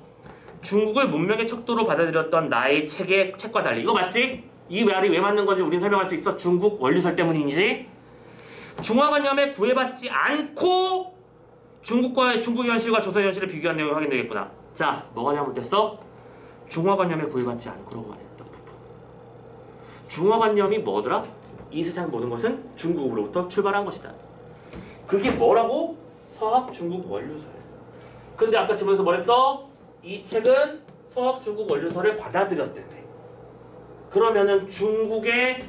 중국을 문명의 척도로 받아들였던 나의 책과 달리. 이거 맞지? 이 말이 왜 맞는 건지 우린 설명할 수 있어. 중국 원리설 때문이지. 중화관념에 구애받지 않고 중국의 현실과 조선의 현실을 비교한 내용이 확인되겠구나. 자, 뭐가 잘못됐어? 중화관념에 구애받지 않고라고 말했던 부분. 중화관념이 뭐더라? 이 세상 모든 것은 중국으로부터 출발한 것이다. 그게 뭐라고? 서학 중국 원류설. 근데 아까 지문에서 뭐랬어? 이 책은 서학 중국 원류설을 받아들였대. 그러면은 중국의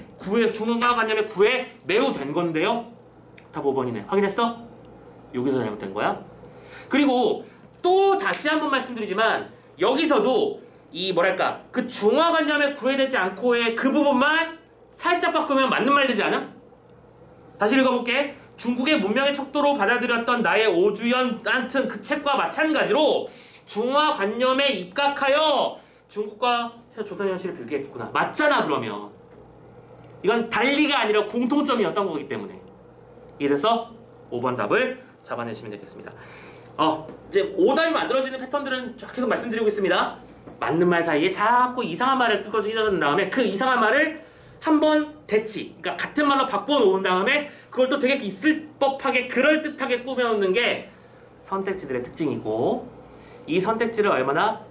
중화관념의 구애 매우 된 건데요? 답 5번이네. 확인했어? 여기서 잘못된 거야. 그리고 또 다시 한번 말씀드리지만 여기서도 이 뭐랄까 그 중화관념에 구애되지 않고의 그 부분만 살짝 바꾸면 맞는 말 되지 않음? 다시 읽어볼게. 중국의 문명의 척도로 받아들였던 나의 오주연 같은 그 책과 마찬가지로 중화관념에 입각하여 중국과 조선 현실을 비교했구나. 맞잖아. 그러면 이건 달리가 아니라 공통점이었던 거기 때문에. 이래서 5번 답을 잡아내시면 되겠습니다. 이제 오답이 만들어지는 패턴들은 계속 말씀드리고 있습니다. 맞는 말 사이에 자꾸 이상한 말을 뜯어준 다음에 그 이상한 말을 한번 대치, 그러니까 같은 말로 바꿔 놓은 다음에 그걸 또 되게 있을 법하게 그럴듯하게 꾸며놓는 게 선택지들의 특징이고, 이 선택지를 얼마나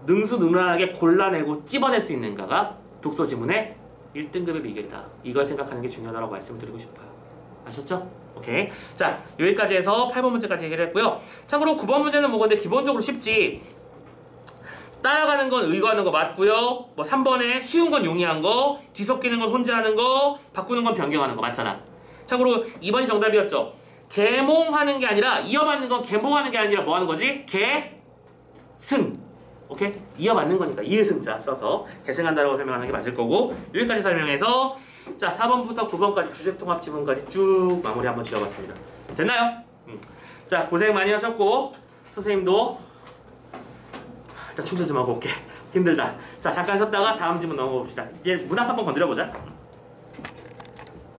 능수능란하게 골라내고 찝어낼 수 있는가가 독서 지문의 1등급의 비결이다. 이걸 생각하는 게 중요하다고 말씀을 드리고 싶어요. 아셨죠? 오케이. 자, 여기까지 해서 8번 문제까지 해결했고요. 참고로 9번 문제는 뭐건데 기본적으로 쉽지. 따라가는 건 의거하는 거 맞고요. 뭐 3번에 쉬운 건 용이한 거, 뒤섞이는 건 혼자 하는 거, 바꾸는 건 변경하는 거 맞잖아. 참고로 2번이 정답이었죠. 계몽하는 게 아니라, 이어받는 건 계몽하는 게 아니라 뭐 하는 거지? 계승. 오케이? 이어받는 거니까 이을승자 써서 계승한다라고 설명하는 게 맞을 거고, 여기까지 설명해서 자 4번부터 9번까지 주제통합 지문까지 쭉 마무리 한번 지어봤습니다. 됐나요? 자 고생 많이 하셨고, 선생님도 일단 충전 좀 하고 올게. 힘들다. 자 잠깐 쉬었다가 다음 지문 넘어가 봅시다. 이제 문 앞 한번 건드려 보자.